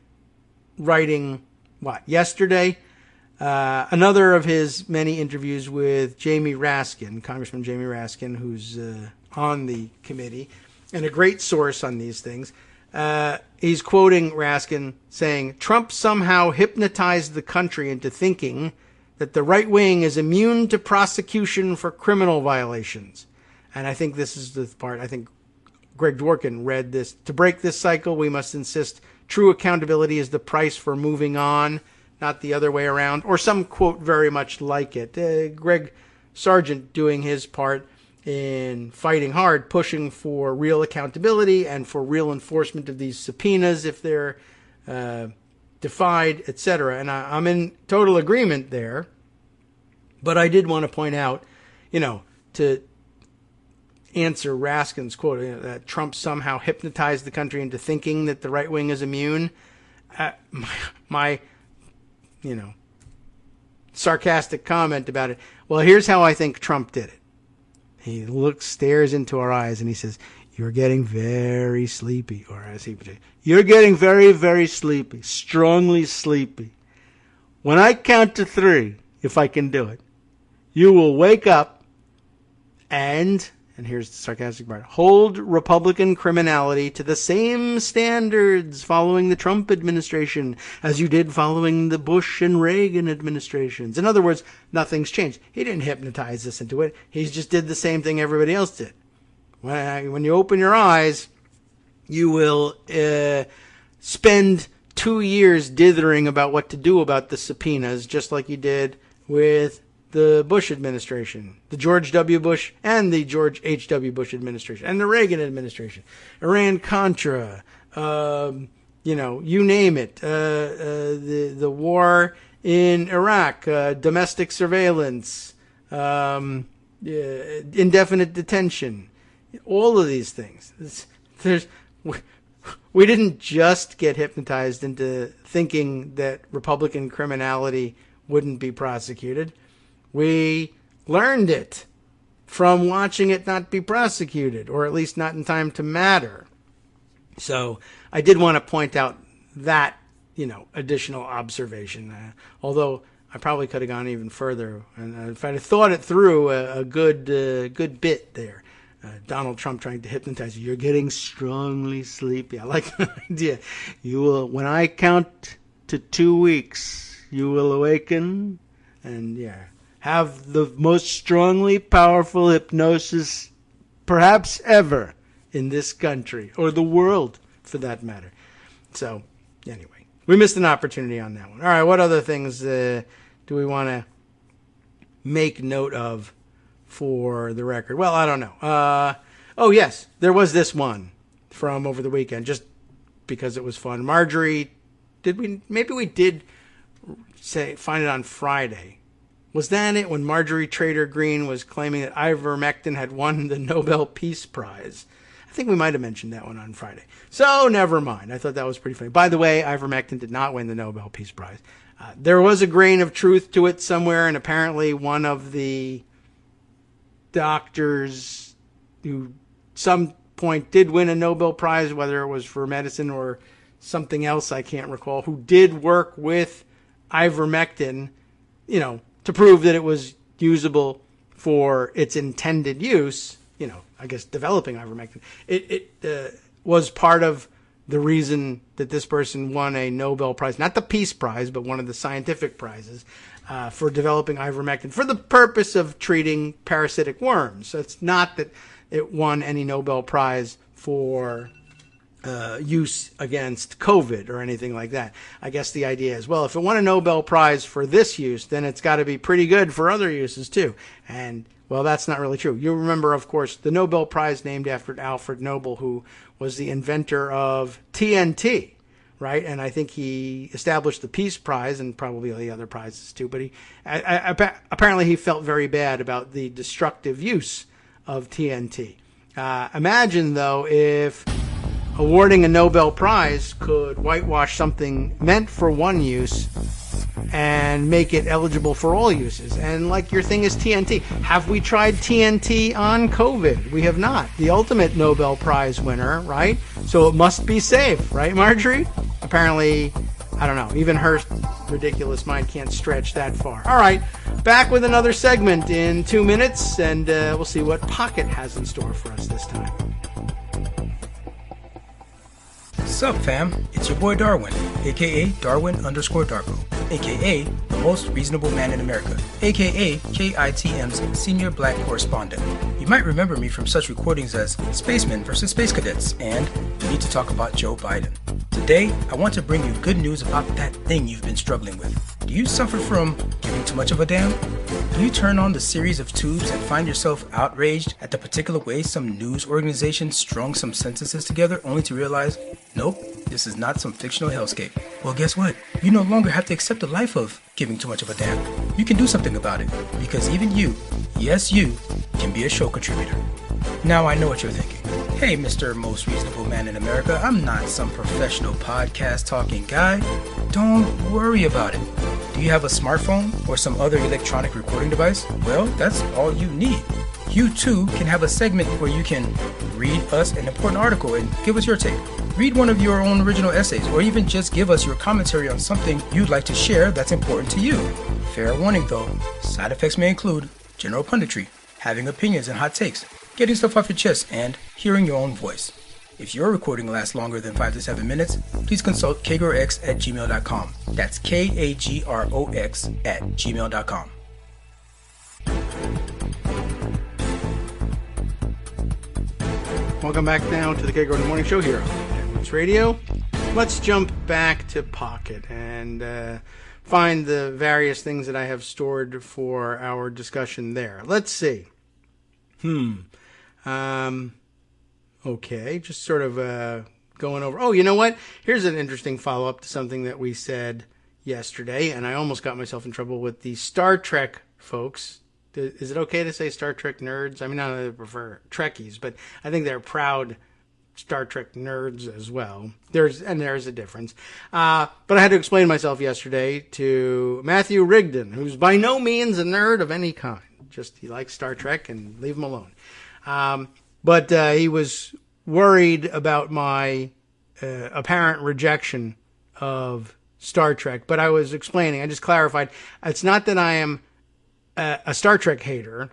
Speaker 2: writing, yesterday? Another of his many interviews with Congressman Jamie Raskin, who's on the committee, and a great source on these things. He's quoting Raskin saying, Trump somehow hypnotized the country into thinking that the right wing is immune to prosecution for criminal violations. And I think this is the part, I think Greg Dworkin read this. To break this cycle, we must insist true accountability is the price for moving on, not the other way around, or some quote very much like it. Greg Sargent doing his part in fighting hard, pushing for real accountability and for real enforcement of these subpoenas if they're defied, etc. And I'm in total agreement there. But I did want to point out, to answer Raskin's quote, that Trump somehow hypnotized the country into thinking that the right wing is immune. My sarcastic comment about it. Well, here's how I think Trump did it. He stares into our eyes, and he says, "You're getting very sleepy," or as he would say, "You're getting very, very sleepy, strongly sleepy. When I count to 3, if I can do it, you will wake up and here's the sarcastic part, hold Republican criminality to the same standards following the Trump administration as you did following the Bush and Reagan administrations." In other words, nothing's changed. He didn't hypnotize us into it. He just did the same thing everybody else did. When you open your eyes, you will spend 2 years dithering about what to do about the subpoenas, just like you did with the Bush administration, the George W. Bush and the George H.W. Bush administration, and the Reagan administration, Iran-Contra, you name it, the war in Iraq, domestic surveillance, indefinite detention, all of these things. We didn't just get hypnotized into thinking that Republican criminality wouldn't be prosecuted. We learned it from watching it not be prosecuted, or at least not in time to matter. So I did want to point out that, additional observation. Although I probably could have gone even further, and if I'd thought it through, a good bit there. Donald Trump trying to hypnotize you. You're getting strongly sleepy. I like the idea. You will, when I count to 2 weeks, you will awaken, and have the most strongly powerful hypnosis perhaps ever in this country, or the world for that matter. So, anyway, we missed an opportunity on that one. All right, what other things do we want to make note of for the record? Well, I don't know. Oh, yes, there was this one from over the weekend, just because it was fun. Marjorie, maybe we did find it on Friday. Was that it, when Marjorie Trader Green was claiming that ivermectin had won the Nobel Peace Prize? I think we might have mentioned that one on Friday. So never mind. I thought that was pretty funny. By the way, ivermectin did not win the Nobel Peace Prize. There was a grain of truth to it somewhere, and apparently one of the doctors who some point did win a Nobel Prize, whether it was for medicine or something else, I can't recall, who did work with ivermectin, to prove that it was usable for its intended use, I guess developing ivermectin. It was part of the reason that this person won a Nobel Prize, not the Peace Prize, but one of the scientific prizes, for developing ivermectin for the purpose of treating parasitic worms. So it's not that it won any Nobel Prize for use against COVID or anything like that. I guess the idea is, well, if it won a Nobel Prize for this use, then it's got to be pretty good for other uses too. And Well, that's not really true. You remember, of course, the Nobel Prize named after Alfred Nobel, who was the inventor of TNT, right? And I think he established the Peace Prize and probably the other prizes too. But apparently he felt very bad about the destructive use of TNT. Imagine, though, if awarding a Nobel Prize could whitewash something meant for one use and make it eligible for all uses. And like your thing is TNT. Have we tried TNT on COVID? We have not. The ultimate Nobel Prize winner, right? So it must be safe, right, Marjorie? Apparently, I don't know. Even her ridiculous mind can't stretch that far. All right, back with another segment in 2 minutes, and we'll see what Pocket has in store for us this time.
Speaker 4: Sup fam, it's your boy Darwin, aka Darwin_Darko, aka the most reasonable man in America, aka KITM's senior black correspondent. You might remember me from such recordings as Spacemen vs. Space Cadets and We Need to Talk About Joe Biden. Today, I want to bring you good news about that thing you've been struggling with. Do you suffer from giving too much of a damn? Do you turn on the series of tubes and find yourself outraged at the particular way some news organization strung some sentences together only to realize, nope, this is not some fictional hellscape? Well, guess what? You no longer have to accept the life of giving too much of a damn. You can do something about it, because even you, yes you, can be a show contributor. Now I know what you're thinking. Hey, Mr. Most Reasonable Man in America, I'm not some professional podcast talking guy. Don't worry about it. Do you have a smartphone or some other electronic recording device? Well, that's all you need. You too can have a segment where you can read us an important article and give us your take. Read one of your own original essays, or even just give us your commentary on something you'd like to share that's important to you. Fair warning though, side effects may include general punditry, having opinions and hot takes, getting stuff off your chest, and hearing your own voice. If your recording lasts longer than 5 to 7 minutes, please consult kagrox@gmail.com. That's KAGROX@gmail.com.
Speaker 2: Welcome back now to the Kagro in the Morning Show here on Networks Radio. Let's jump back to Pocket and find the various things that I have stored for our discussion there. Let's see. Okay, just sort of going over. Oh, you know what? Here's an interesting follow-up to something that we said yesterday, and I almost got myself in trouble with the Star Trek folks. Is it okay to say Star Trek nerds? I mean, I don't prefer Trekkies, but I think they're proud Star Trek nerds as well. There's a difference. But I had to explain myself yesterday to Matthew Rigdon, who's by no means a nerd of any kind. Just he likes Star Trek and leave him alone. But he was worried about my apparent rejection of Star Trek. But I was explaining, I just clarified, it's not that I am a Star Trek hater.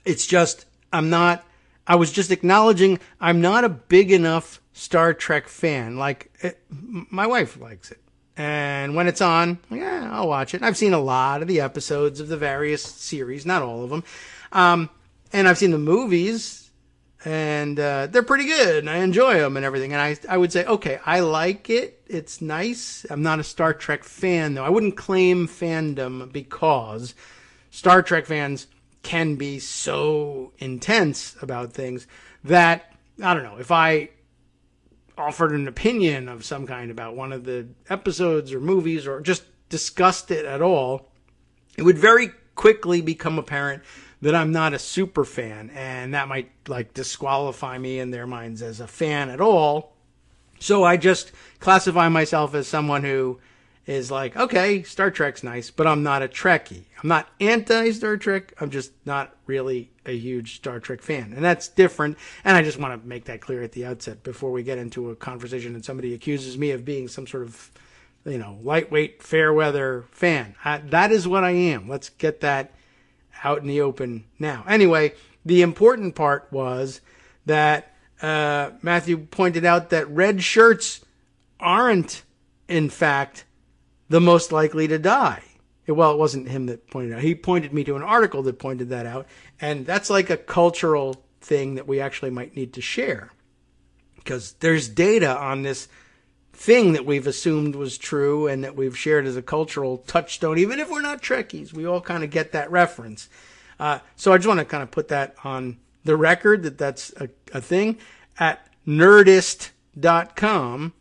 Speaker 2: It's just I was just acknowledging I'm not a big enough Star Trek fan. Like, my wife likes it. And when it's on, yeah, I'll watch it. I've seen a lot of the episodes of the various series, not all of them. And I've seen the movies, and they're pretty good, and I enjoy them and everything. And I would say, okay, I like it. It's nice. I'm not a Star Trek fan, though. I wouldn't claim fandom because Star Trek fans can be so intense about things that, I don't know, if I offered an opinion of some kind about one of the episodes or movies or just discussed it at all, it would very quickly become apparent that I'm not a super fan, and that might like disqualify me in their minds as a fan at all. So I just classify myself as someone who is like, okay, Star Trek's nice, but I'm not a Trekkie. I'm not anti-Star Trek. I'm just not really a huge Star Trek fan. And that's different. And I just want to make that clear at the outset before we get into a conversation and somebody accuses me of being some sort of, lightweight, fair weather fan. That is what I am. Let's get that out in the open now. Anyway, the important part was that Matthew pointed out that red shirts aren't, in fact, the most likely to die. Well, it wasn't him that pointed it out. He pointed me to an article that pointed that out. And that's like a cultural thing that we actually might need to share. Because there's data on this thing that we've assumed was true and that we've shared as a cultural touchstone. Even if we're not Trekkies, we all kind of get that reference. So I just want to kind of put that on the record that's a thing. At Nerdist.com,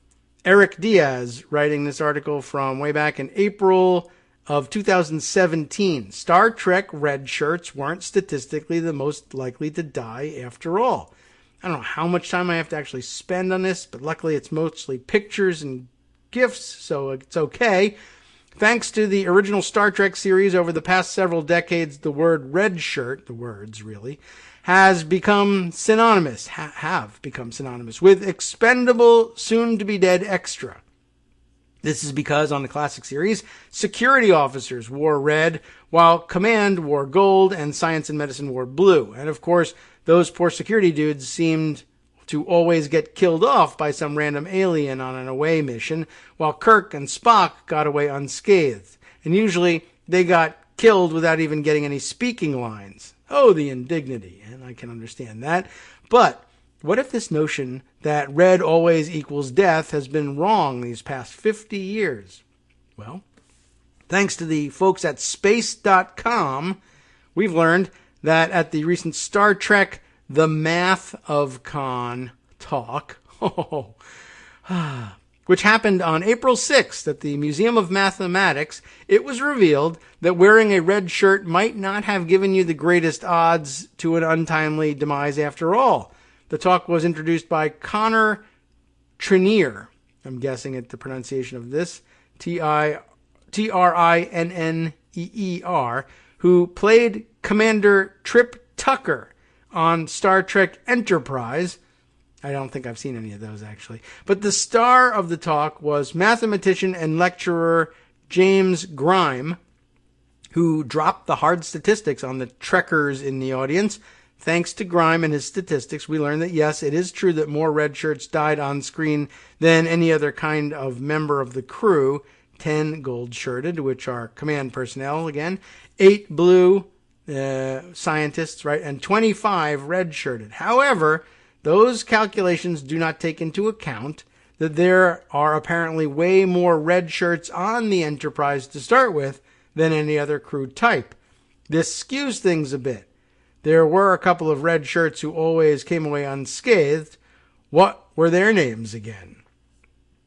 Speaker 2: Eric Diaz writing this article from way back in April of 2017. Star Trek red shirts weren't statistically the most likely to die after all. I don't know how much time I have to actually spend on this, but luckily it's mostly pictures and GIFs, so it's okay. Thanks to the original Star Trek series over the past several decades, the word red shirt, the words really, has become synonymous, have become synonymous with expendable, soon-to-be-dead extra. This is because on the classic series, security officers wore red, while command wore gold, and science and medicine wore blue. And of course, those poor security dudes seemed to always get killed off by some random alien on an away mission, while Kirk and Spock got away unscathed. And usually, they got killed without even getting any speaking lines. Oh, the indignity, and I can understand that. But what if this notion that red always equals death has been wrong these past 50 years? Well, thanks to the folks at space.com, we've learned that at the recent Star Trek The Math of Con talk, which happened on April 6th at the Museum of Mathematics, it was revealed that wearing a red shirt might not have given you the greatest odds to an untimely demise after all. The talk was introduced by Connor Trinier. I'm guessing at the pronunciation of this. Trinneer, who played Commander Trip Tucker on Star Trek Enterprise. I don't think I've seen any of those, actually. But the star of the talk was mathematician and lecturer James Grime, who dropped the hard statistics on the Trekkers in the audience. Thanks to Grime and his statistics, we learned that, yes, it is true that more red shirts died on screen than any other kind of member of the crew. 10 gold-shirted, which are command personnel, again. 8 blue scientists, right? And 25 red-shirted. However, those calculations do not take into account that there are apparently way more red shirts on the Enterprise to start with than any other crew type. This skews things a bit. There were a couple of red shirts who always came away unscathed. What were their names again?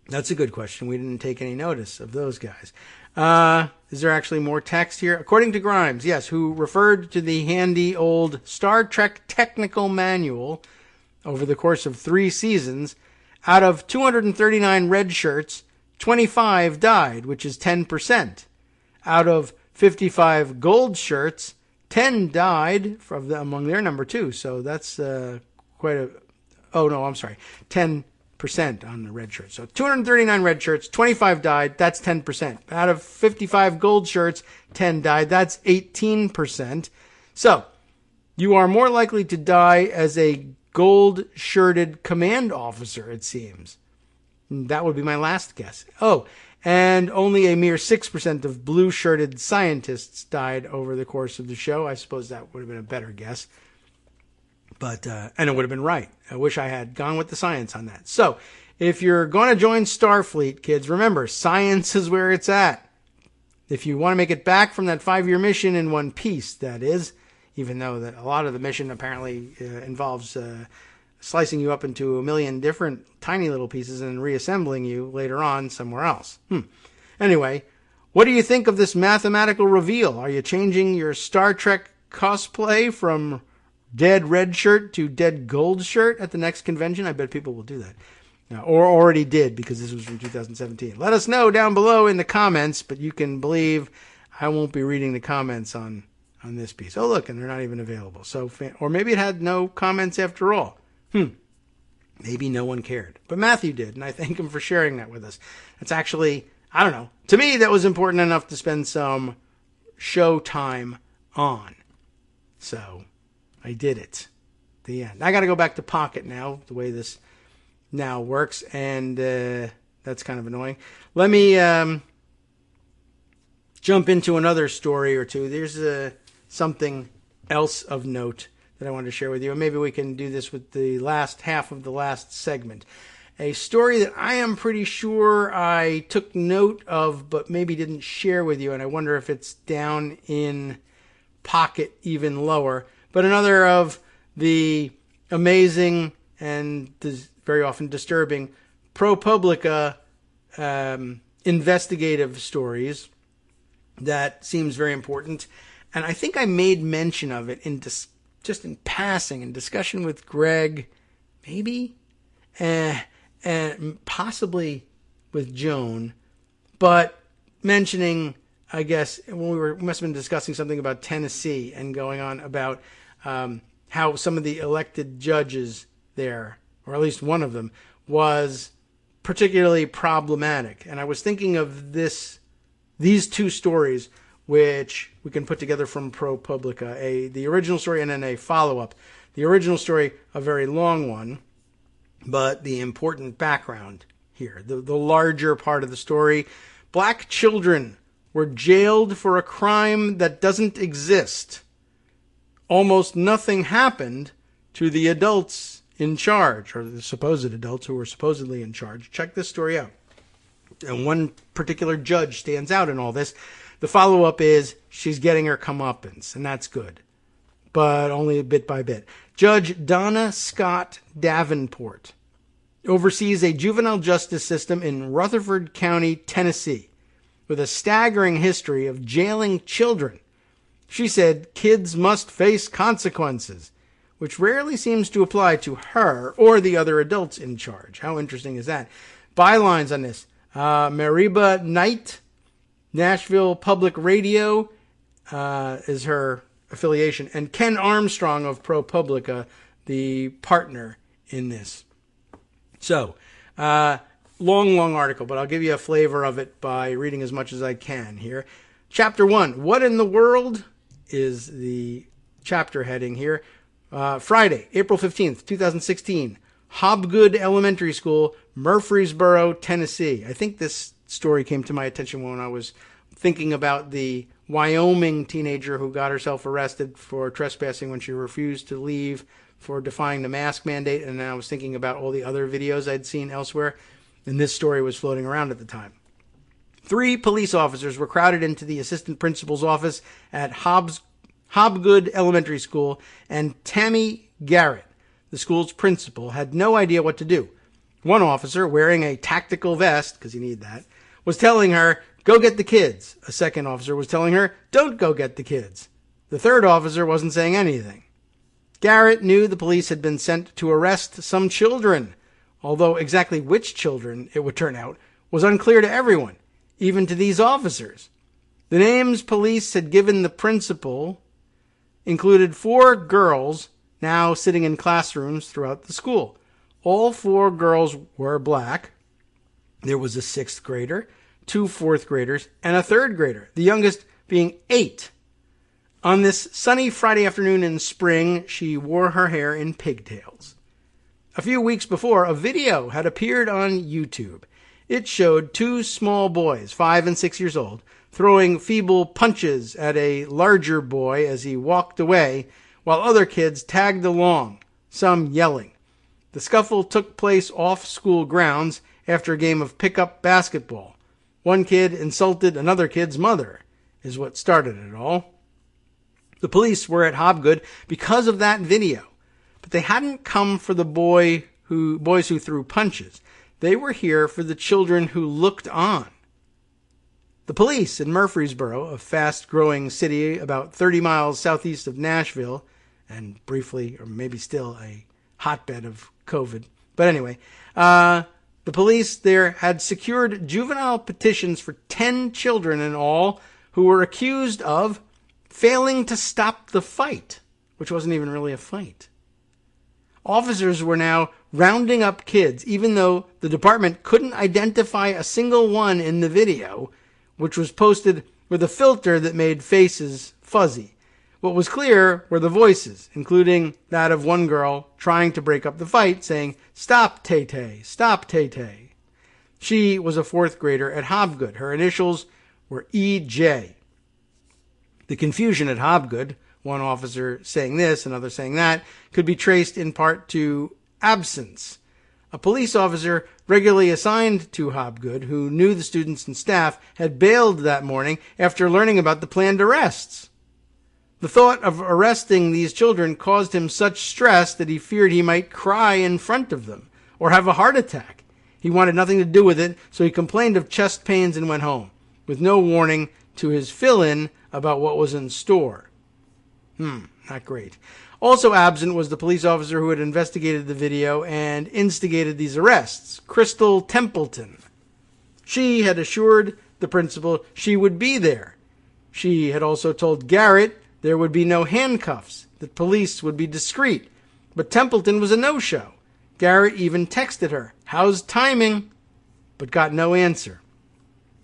Speaker 2: That's a good question. We didn't take any notice of those guys. Is there actually more text here? According to Grimes, yes, who referred to the handy old Star Trek technical manual over the course of 3 seasons, out of 239 red shirts, 25 died, which is 10%. Out of 55 gold shirts, 10 died among their number too. So that's quite a... Oh, no, I'm sorry. 10% on the red shirts. So 239 red shirts, 25 died. That's 10%. Out of 55 gold shirts, 10 died. That's 18%. So you are more likely to die as a gold-shirted command officer, it seems. That would be my last guess. Oh, and only a mere 6% of blue-shirted scientists died over the course of the show. I suppose that would have been a better guess. But, and it would have been right. I wish I had gone with the science on that. So, if you're going to join Starfleet, kids, remember, science is where it's at. If you want to make it back from that 5-year mission in one piece, that is, even though that a lot of the mission apparently involves slicing you up into a million different tiny little pieces and reassembling you later on somewhere else. Anyway, what do you think of this mathematical reveal? Are you changing your Star Trek cosplay from dead red shirt to dead gold shirt at the next convention? I bet people will do that. Or already did, because this was from 2017. Let us know down below in the comments, but you can believe I won't be reading the comments on this piece. Oh, look, and they're not even available. So, or maybe it had no comments after all. Maybe no one cared. But Matthew did, and I thank him for sharing that with us. That's actually, I don't know. To me, that was important enough to spend some show time on. So, I did it. The end. I got to go back to Pocket now, the way this now works, and that's kind of annoying. Let me jump into another story or two. There's something else of note that I wanted to share with you, and maybe we can do this with the last half of the last segment. A story that I am pretty sure I took note of, but maybe didn't share with you, and I wonder if it's down in pocket even lower. But another of the amazing and very often disturbing ProPublica investigative stories that seems very important. And I think I made mention of it in just in passing, in discussion with Greg, maybe, and possibly with Joan, but mentioning, I guess, when we must have been discussing something about Tennessee and going on about how some of the elected judges there, or at least one of them, was particularly problematic. And I was thinking of these two stories, which we can put together from ProPublica, the original story and then a follow-up. The original story, a very long one, but the important background here, the larger part of the story. Black children were jailed for a crime that doesn't exist. Almost nothing happened to the adults in charge, or the supposed adults who were supposedly in charge. Check this story out. And one particular judge stands out in all this. The follow-up is she's getting her comeuppance, and that's good, but only bit by bit. Judge Donna Scott Davenport oversees a juvenile justice system in Rutherford County, Tennessee, with a staggering history of jailing children. She said kids must face consequences, which rarely seems to apply to her or the other adults in charge. How interesting is that? Bylines on this. Mariba Knight, Nashville Public Radio is her affiliation, and Ken Armstrong of ProPublica, the partner in this. So, long article, but I'll give you a flavor of it by reading as much as I can here. Chapter 1, What in the World is the chapter heading here. Friday, April 15th, 2016, Hobgood Elementary School, Murfreesboro, Tennessee. I think this story came to my attention when I was thinking about the Wyoming teenager who got herself arrested for trespassing when she refused to leave for defying the mask mandate. And then I was thinking about all the other videos I'd seen elsewhere. And this story was floating around at the time. 3 police officers were crowded into the assistant principal's office at Hobgood Elementary School, and Tammy Garrett, the school's principal, had no idea what to do. One officer, wearing a tactical vest, because you need that, was telling her, "Go get the kids." A second officer was telling her, "Don't go get the kids." The third officer wasn't saying anything. Garrett knew the police had been sent to arrest some children, although exactly which children, it would turn out, was unclear to everyone, even to these officers. The names police had given the principal included 4 girls now sitting in classrooms throughout the school. All 4 girls were black. There was a 6th grader, 2 4th graders, and a 3rd grader, the youngest being 8. On this sunny Friday afternoon in spring, she wore her hair in pigtails. A few weeks before, a video had appeared on YouTube. It showed 2 small boys, 5 and 6 years old, throwing feeble punches at a larger boy as he walked away, while other kids tagged along, some yelling. The scuffle took place off school grounds after a game of pickup basketball. One kid insulted another kid's mother, is what started it all. The police were at Hobgood because of that video, but they hadn't come for the boys who threw punches. They were here for the children who looked on. The police in Murfreesboro, a fast-growing city about 30 miles southeast of Nashville, and briefly, or maybe still, a hotbed of COVID. But anyway, the police there had secured juvenile petitions for 10 children in all who were accused of failing to stop the fight, which wasn't even really a fight. Officers were now rounding up kids, even though the department couldn't identify a single one in the video, which was posted with a filter that made faces fuzzy. What was clear were the voices, including that of one girl trying to break up the fight, saying, "Stop, Tay-Tay, stop, Tay-Tay." She was a 4th grader at Hobgood. Her initials were E.J. The confusion at Hobgood, one officer saying this, another saying that, could be traced in part to absence. A police officer regularly assigned to Hobgood, who knew the students and staff, had bailed that morning after learning about the planned arrests. The thought of arresting these children caused him such stress that he feared he might cry in front of them or have a heart attack. He wanted nothing to do with it, so he complained of chest pains and went home, with no warning to his fill-in about what was in store. Not great. Also absent was the police officer who had investigated the video and instigated these arrests, Crystal Templeton. She had assured the principal she would be there. She had also told Garrett there would be no handcuffs, that police would be discreet. But Templeton was a no-show. Garrett even texted her, "How's timing?" but got no answer.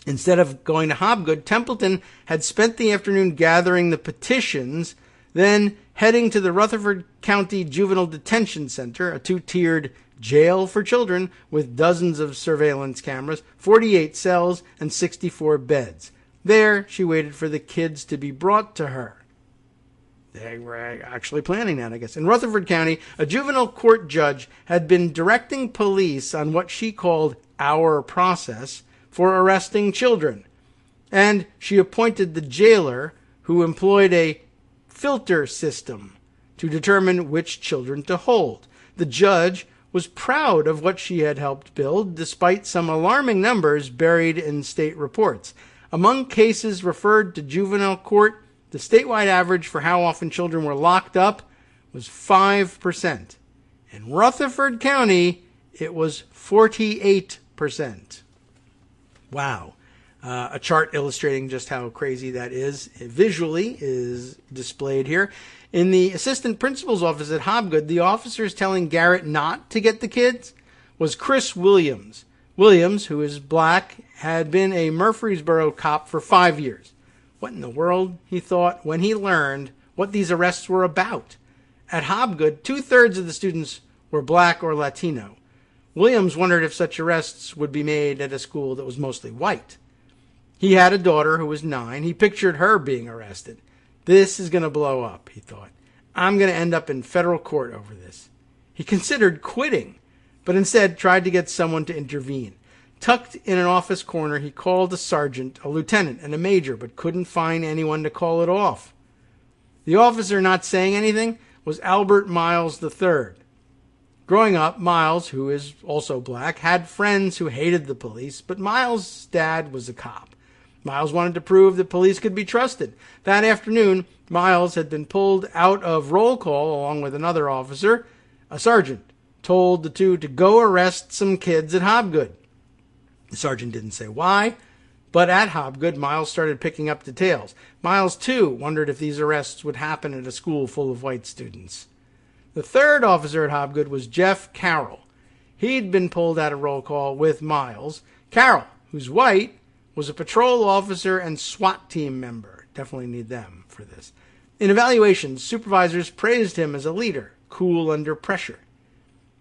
Speaker 2: Instead of going to Hobgood, Templeton had spent the afternoon gathering the petitions, then heading to the Rutherford County Juvenile Detention Center, a two-tiered jail for children with dozens of surveillance cameras, 48 cells, and 64 beds. There, she waited for the kids to be brought to her. They were actually planning that, I guess. In Rutherford County, a juvenile court judge had been directing police on what she called our process for arresting children. And she appointed the jailer, who employed a filter system to determine which children to hold. The judge was proud of what she had helped build, despite some alarming numbers buried in state reports. Among cases referred to juvenile court, the statewide average for how often children were locked up was 5%. In Rutherford County, it was 48%. Wow. A chart illustrating just how crazy that is visually is displayed here. In the assistant principal's office at Hobgood, the officers telling Garrett not to get the kids was Chris Williams. Williams, who is black, had been a Murfreesboro cop for 5 years. What in the world, he thought, when he learned what these arrests were about. At Hobgood, 2/3 of the students were black or Latino. Williams wondered if such arrests would be made at a school that was mostly white. He had a daughter who was 9. He pictured her being arrested. This is going to blow up, he thought. I'm going to end up in federal court over this. He considered quitting, but instead tried to get someone to intervene. Tucked in an office corner, he called a sergeant, a lieutenant, and a major, but couldn't find anyone to call it off. The officer not saying anything was Albert Miles III. Growing up, Miles, who is also black, had friends who hated the police, but Miles' dad was a cop. Miles wanted to prove that police could be trusted. That afternoon, Miles had been pulled out of roll call along with another officer. A sergeant told the two to go arrest some kids at Hobgood. The sergeant didn't say why, but at Hobgood, Miles started picking up details. Miles, too, wondered if these arrests would happen at a school full of white students. The third officer at Hobgood was Jeff Carroll. He'd been pulled out of roll call with Miles. Carroll, who's white, was a patrol officer and SWAT team member. Definitely need them for this. In evaluations, supervisors praised him as a leader, cool under pressure.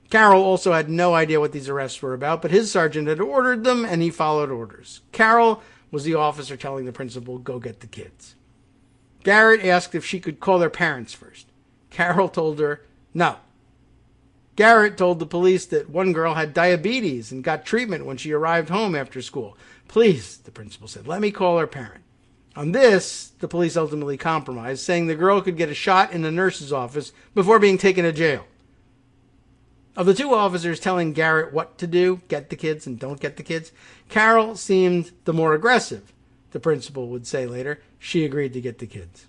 Speaker 2: Carroll also had no idea what these arrests were about, but his sergeant had ordered them, and he followed orders. Carroll was the officer telling the principal, go get the kids. Garrett asked if she could call their parents first. Carroll told her no. Garrett told the police that one girl had diabetes and got treatment when she arrived home after school. Please, the principal said, let me call her parent. On this, the police ultimately compromised, saying the girl could get a shot in the nurse's office before being taken to jail. Of the two officers telling Garrett what to do, get the kids and don't get the kids, Carroll seemed the more aggressive, the principal would say later. She agreed to get the kids.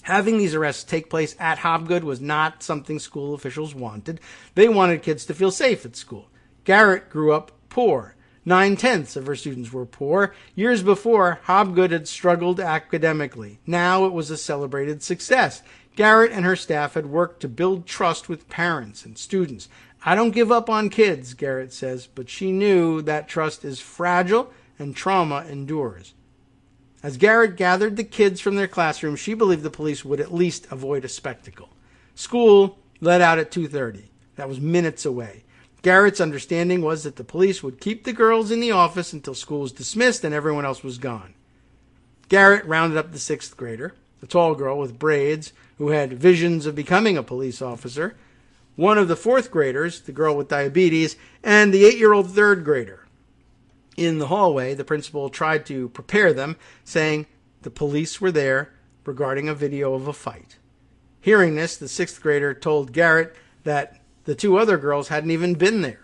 Speaker 2: Having these arrests take place at Hobgood was not something school officials wanted. They wanted kids to feel safe at school. Garrett grew up poor. 9/10 of her students were poor. Years before, Hobgood had struggled academically. Now it was a celebrated success. Garrett and her staff had worked to build trust with parents and students. I don't give up on kids, Garrett says, but she knew that trust is fragile and trauma endures. As Garrett gathered the kids from their classroom, she believed the police would at least avoid a spectacle. School let out at 2:30. That was minutes away. Garrett's understanding was that the police would keep the girls in the office until school was dismissed and everyone else was gone. Garrett rounded up the 6th grader, a tall girl with braids who had visions of becoming a police officer, one of the 4th graders, the girl with diabetes, and the 8-year-old 3rd grader. In the hallway, the principal tried to prepare them, saying the police were there, regarding a video of a fight. Hearing this, the sixth grader told Garrett that the two other girls hadn't even been there.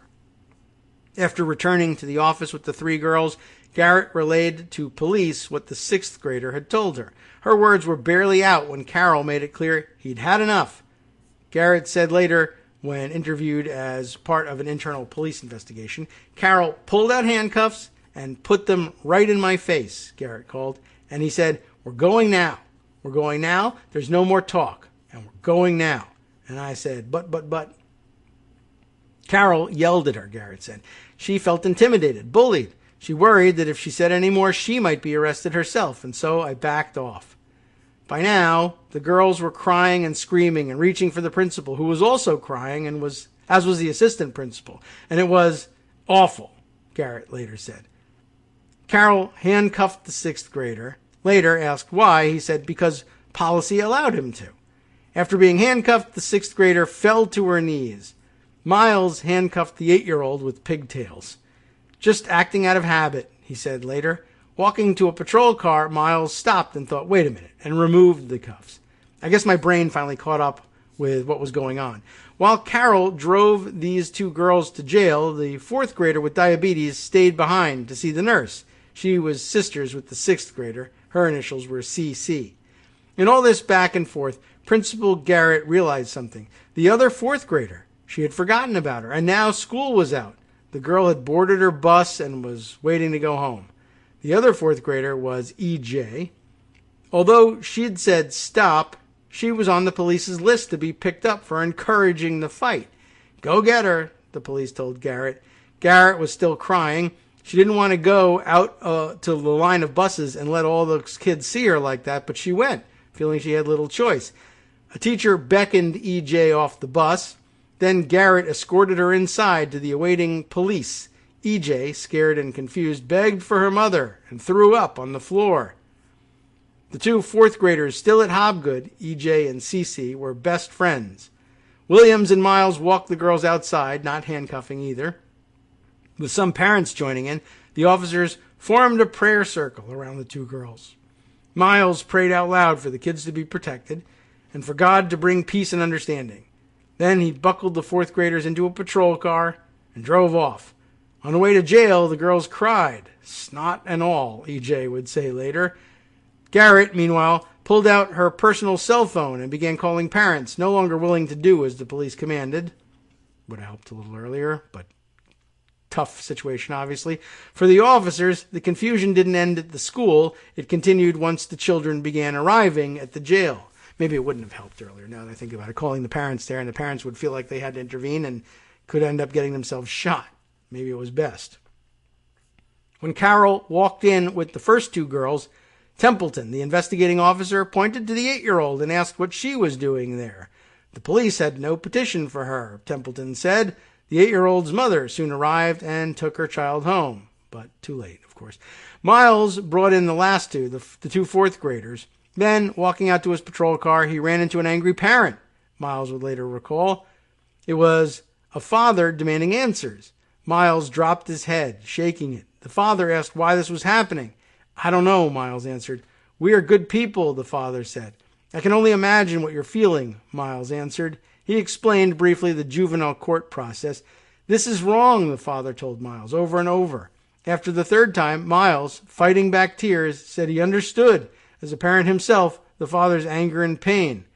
Speaker 2: After returning to the office with the three girls, Garrett relayed to police what the sixth grader had told her. Her words were barely out when Carol made it clear he'd had enough. Garrett said later, when interviewed as part of an internal police investigation, Carol pulled out handcuffs and put them right in my face, Garrett called, and he said, "We're going now. We're going now. There's no more talk. And we're going now." And I said, but. Carol yelled at her, Garrett said. She felt intimidated, bullied. She worried that if she said any more, she might be arrested herself, and so I backed off. By now, the girls were crying and screaming and reaching for the principal, who was also crying, and as was the assistant principal. And it was awful, Garrett later said. Carol handcuffed the sixth grader. Later, asked why, he said because policy allowed him to. After being handcuffed, the sixth grader fell to her knees. Miles handcuffed the 8-year-old with pigtails. "Just acting out of habit," he said later. Walking to a patrol car, Miles stopped and thought, "Wait a minute," and removed the cuffs. I guess my brain finally caught up with what was going on. While Carol drove these two girls to jail, the fourth grader with diabetes stayed behind to see the nurse. She was sisters with the sixth grader. Her initials were CC. In all this back and forth, Principal Garrett realized something. The other fourth grader, she had forgotten about her, and now school was out. The girl had boarded her bus and was waiting to go home. The other fourth grader was EJ. Although she'd said stop, she was on the police's list to be picked up for encouraging the fight. "Go get her," the police told Garrett. Garrett was still crying. She didn't want to go out to the line of buses and let all those kids see her like that, but she went, feeling she had little choice. A teacher beckoned EJ off the bus. Then Garrett escorted her inside to the awaiting police. EJ, scared and confused, begged for her mother and threw up on the floor. The two fourth graders still at Hobgood, EJ and CC, were best friends. Williams and Miles walked the girls outside, not handcuffing either. With some parents joining in, the officers formed a prayer circle around the two girls. Miles prayed out loud for the kids to be protected and for God to bring peace and understanding. Then he buckled the fourth graders into a patrol car and drove off. On the way to jail, the girls cried, snot and all, EJ would say later. Garrett, meanwhile, pulled out her personal cell phone and began calling parents, no longer willing to do as the police commanded. Would have helped a little earlier, but tough situation, obviously. For the officers, the confusion didn't end at the school. It continued once the children began arriving at the jail. Maybe it wouldn't have helped earlier, now that I think about it, calling the parents there, and the parents would feel like they had to intervene and could end up getting themselves shot. Maybe it was best. When Carol walked in with the first two girls, Templeton, the investigating officer, pointed to the 8-year-old and asked what she was doing there. The police had no petition for her, Templeton said. The 8-year-old's mother soon arrived and took her child home. But too late, of course. Miles brought in the last two, the two fourth graders. Then, walking out to his patrol car, he ran into an angry parent, Miles would later recall. It was a father demanding answers. Miles dropped his head, shaking it. The father asked why this was happening. "I don't know," Miles answered. "We are good people," the father said. "I can only imagine what you're feeling," Miles answered. He explained briefly the juvenile court process. "This is wrong," the father told Miles over and over. After the third time, Miles, fighting back tears, said he understood, as a parent himself, the father's anger and pain.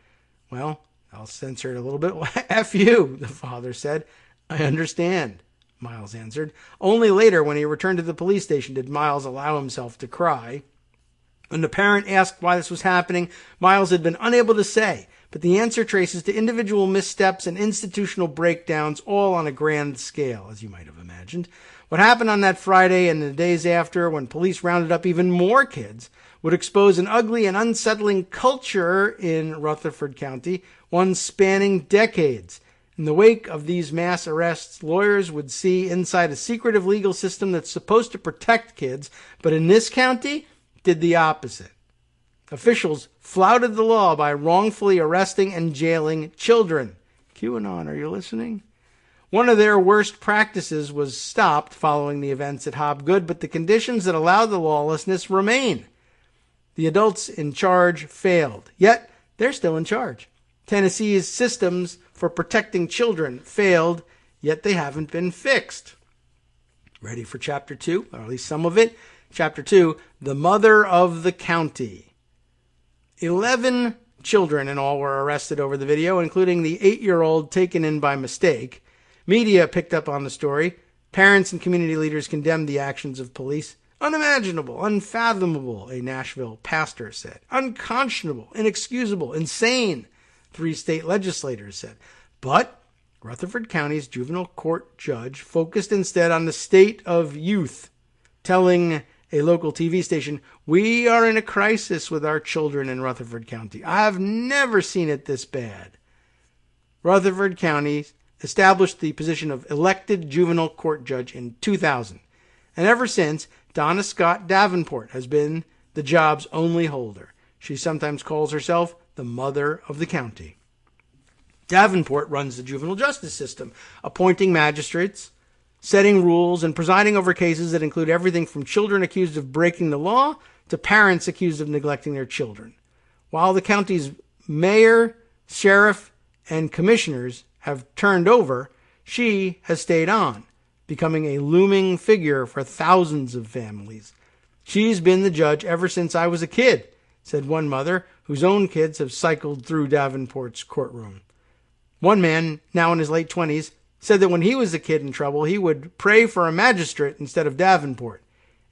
Speaker 2: "Well, I'll censor it a little bit. F you," the father said. "I understand," Miles answered. Only later, when he returned to the police station, did Miles allow himself to cry. When the parent asked why this was happening, Miles had been unable to say, but the answer traces to individual missteps and institutional breakdowns, all on a grand scale, as you might have imagined. What happened on that Friday and the days after, when police rounded up even more kids, would expose an ugly and unsettling culture in Rutherford County, one spanning decades. In the wake of these mass arrests, lawyers would see inside a secretive legal system that's supposed to protect kids, but in this county, did the opposite. Officials flouted the law by wrongfully arresting and jailing children. QAnon, are you listening? One of their worst practices was stopped following the events at Hobgood, but the conditions that allowed the lawlessness remain. The adults in charge failed, yet they're still in charge. Tennessee's systems for protecting children failed, yet they haven't been fixed. Ready for Chapter 2, or at least some of it? Chapter 2, The Mother of the County. 11 children in all were arrested over the video, including the 8-year-old taken in by mistake. Media picked up on the story. Parents and community leaders condemned the actions of police. Unimaginable, unfathomable, a Nashville pastor said. Unconscionable, inexcusable, insane, 3 state legislators said. But Rutherford County's juvenile court judge focused instead on the state of youth, telling a local TV station, "We are in a crisis with our children in Rutherford County. I've never seen it this bad." Rutherford County established the position of elected juvenile court judge in 2000. And ever since, Donna Scott Davenport has been the job's only holder. She sometimes calls herself the mother of the county. Davenport runs the juvenile justice system, appointing magistrates, setting rules, and presiding over cases that include everything from children accused of breaking the law to parents accused of neglecting their children. While the county's mayor, sheriff, and commissioners have turned over, she has stayed on, becoming a looming figure for thousands of families. "She's been the judge ever since I was a kid," said one mother whose own kids have cycled through Davenport's courtroom. One man, now in his late 20s, said that when he was a kid in trouble, he would pray for a magistrate instead of Davenport.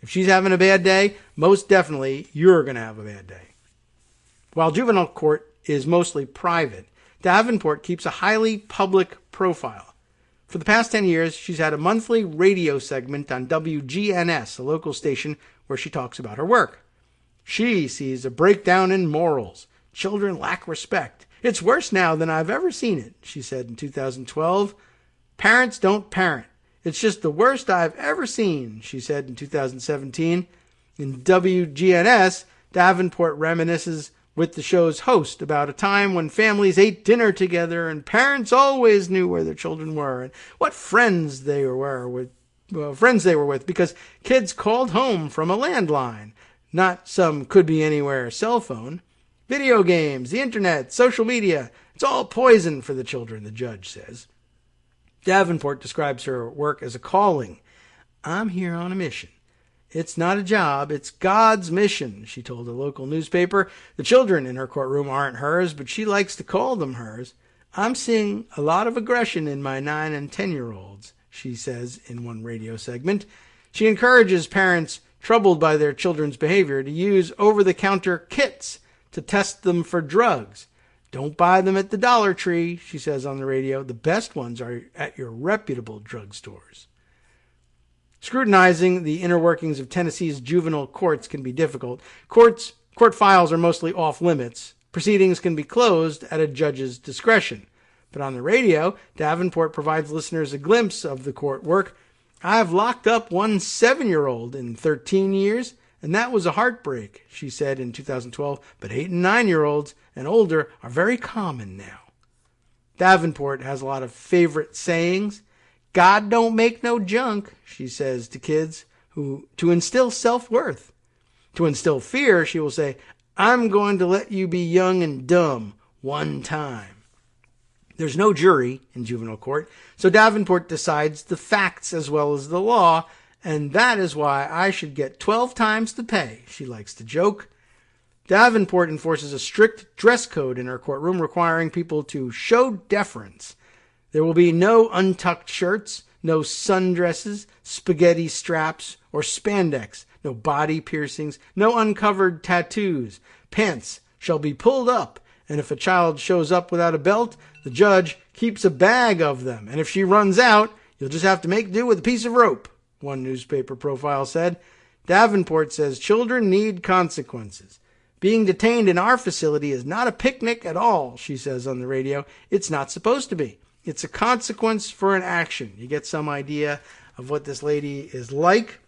Speaker 2: If she's having a bad day, most definitely you're going to have a bad day. While juvenile court is mostly private, Davenport keeps a highly public profile. For the past 10 years, she's had a monthly radio segment on WGNS, a local station, where she talks about her work. She sees a breakdown in morals. Children lack respect. "It's worse now than I've ever seen it," she said in 2012. "Parents don't parent. It's just the worst I've ever seen," she said in 2017. In WGNS, Davenport reminisces with the show's host about a time when families ate dinner together and parents always knew where their children were and what friends they were with because kids called home from a landline, not some could-be-anywhere cell phone. Video games, the internet, social media, it's all poison for the children, the judge says. Davenport describes her work as a calling. "I'm here on a mission. It's not a job, it's God's mission," she told a local newspaper. The children in her courtroom aren't hers, but she likes to call them hers. "I'm seeing a lot of aggression in my 9 and 10-year-olds, she says in one radio segment. She encourages parents troubled by their children's behavior to use over-the-counter kits to test them for drugs. "Don't buy them at the Dollar Tree," she says on the radio. "The best ones are at your reputable drugstores." Scrutinizing the inner workings of Tennessee's juvenile courts can be difficult. Court files are mostly off limits. Proceedings can be closed at a judge's discretion. But on the radio, Davenport provides listeners a glimpse of the court work. "I've locked up one 7-year-old in 13 years, and that was a heartbreak," she said in 2012. "But 8 and 9-year-olds and older are very common now." Davenport has a lot of favorite sayings. "God don't make no junk," she says to kids to instill self-worth. To instill fear, she will say, "I'm going to let you be young and dumb one time." There's no jury in juvenile court, so Davenport decides the facts as well as the law, and that is why I should get 12 times the pay, she likes to joke. Davenport enforces a strict dress code in her courtroom requiring people to show deference. There will be no untucked shirts, no sundresses, spaghetti straps, or spandex, no body piercings, no uncovered tattoos. Pants shall be pulled up, and if a child shows up without a belt, the judge keeps a bag of them, and if she runs out, you'll just have to make do with a piece of rope, one newspaper profile said. Davenport says children need consequences. "Being detained in our facility is not a picnic at all," she says on the radio. "It's not supposed to be. It's a consequence for an action." You get some idea of what this lady is like.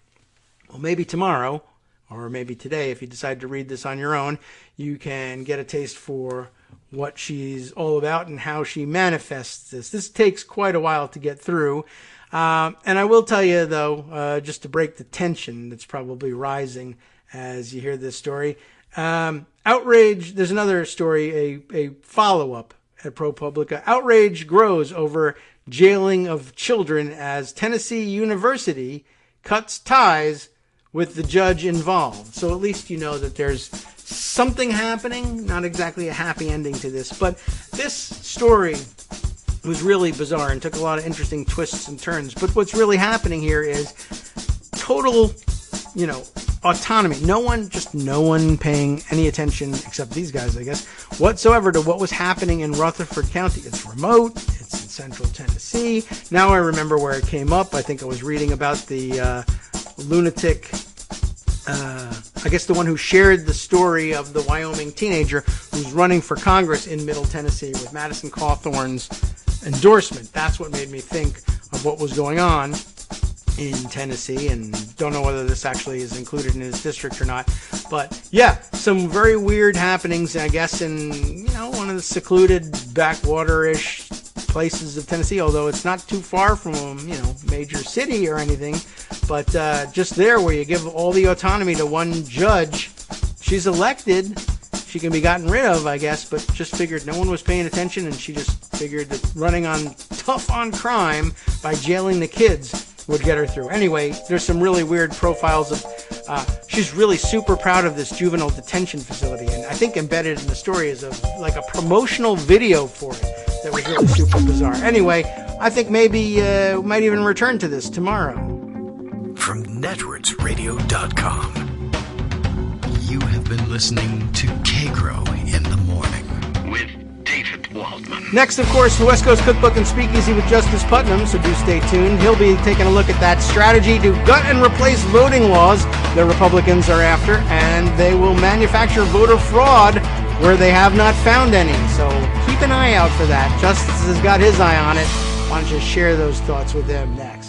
Speaker 2: Well, maybe tomorrow, or maybe today, if you decide to read this on your own, you can get a taste for what she's all about and how she manifests this. This takes quite a while to get through. And I will tell you, though, just to break the tension that's probably rising as you hear this story, Outrage, there's another story, a follow-up at ProPublica. Outrage grows over jailing of children as Tennessee University cuts ties with the judge involved. So at least you know that there's something happening, not exactly a happy ending to this. But this story was really bizarre and took a lot of interesting twists and turns. But what's really happening here is total, autonomy. No one paying any attention, except these guys, I guess, whatsoever to what was happening in Rutherford County. It's remote. It's in central Tennessee. Now I remember where it came up. I think I was reading about the lunatic, I guess the one who shared the story of the Wyoming teenager who's running for Congress in Middle Tennessee with Madison Cawthorn's endorsement. That's what made me think of what was going on in Tennessee, and don't know whether this actually is included in his district or not. But yeah, some very weird happenings, I guess, in one of the secluded backwater-ish places of Tennessee, although it's not too far from a major city or anything. But just there, where you give all the autonomy to one judge, she's elected. She can be gotten rid of, I guess, but just figured no one was paying attention, and she just figured that running on tough on crime by jailing the kids would get her through. Anyway, there's some really weird profiles of, she's really super proud of this juvenile detention facility, and I think embedded in the story is like a promotional video for it that was really super bizarre. Anyway, I think maybe we might even return to this tomorrow.
Speaker 1: From netrootsradio.com, you have been listening to Kagro in the Morning with David Waldman.
Speaker 2: Next, of course, the West Coast Cookbook and Speakeasy with Justice Putnam, so do stay tuned. He'll be taking a look at that strategy to gut and replace voting laws the Republicans are after, and they will manufacture voter fraud where they have not found any. So keep an eye out for that. Justice has got his eye on it. Why don't you share those thoughts with them next?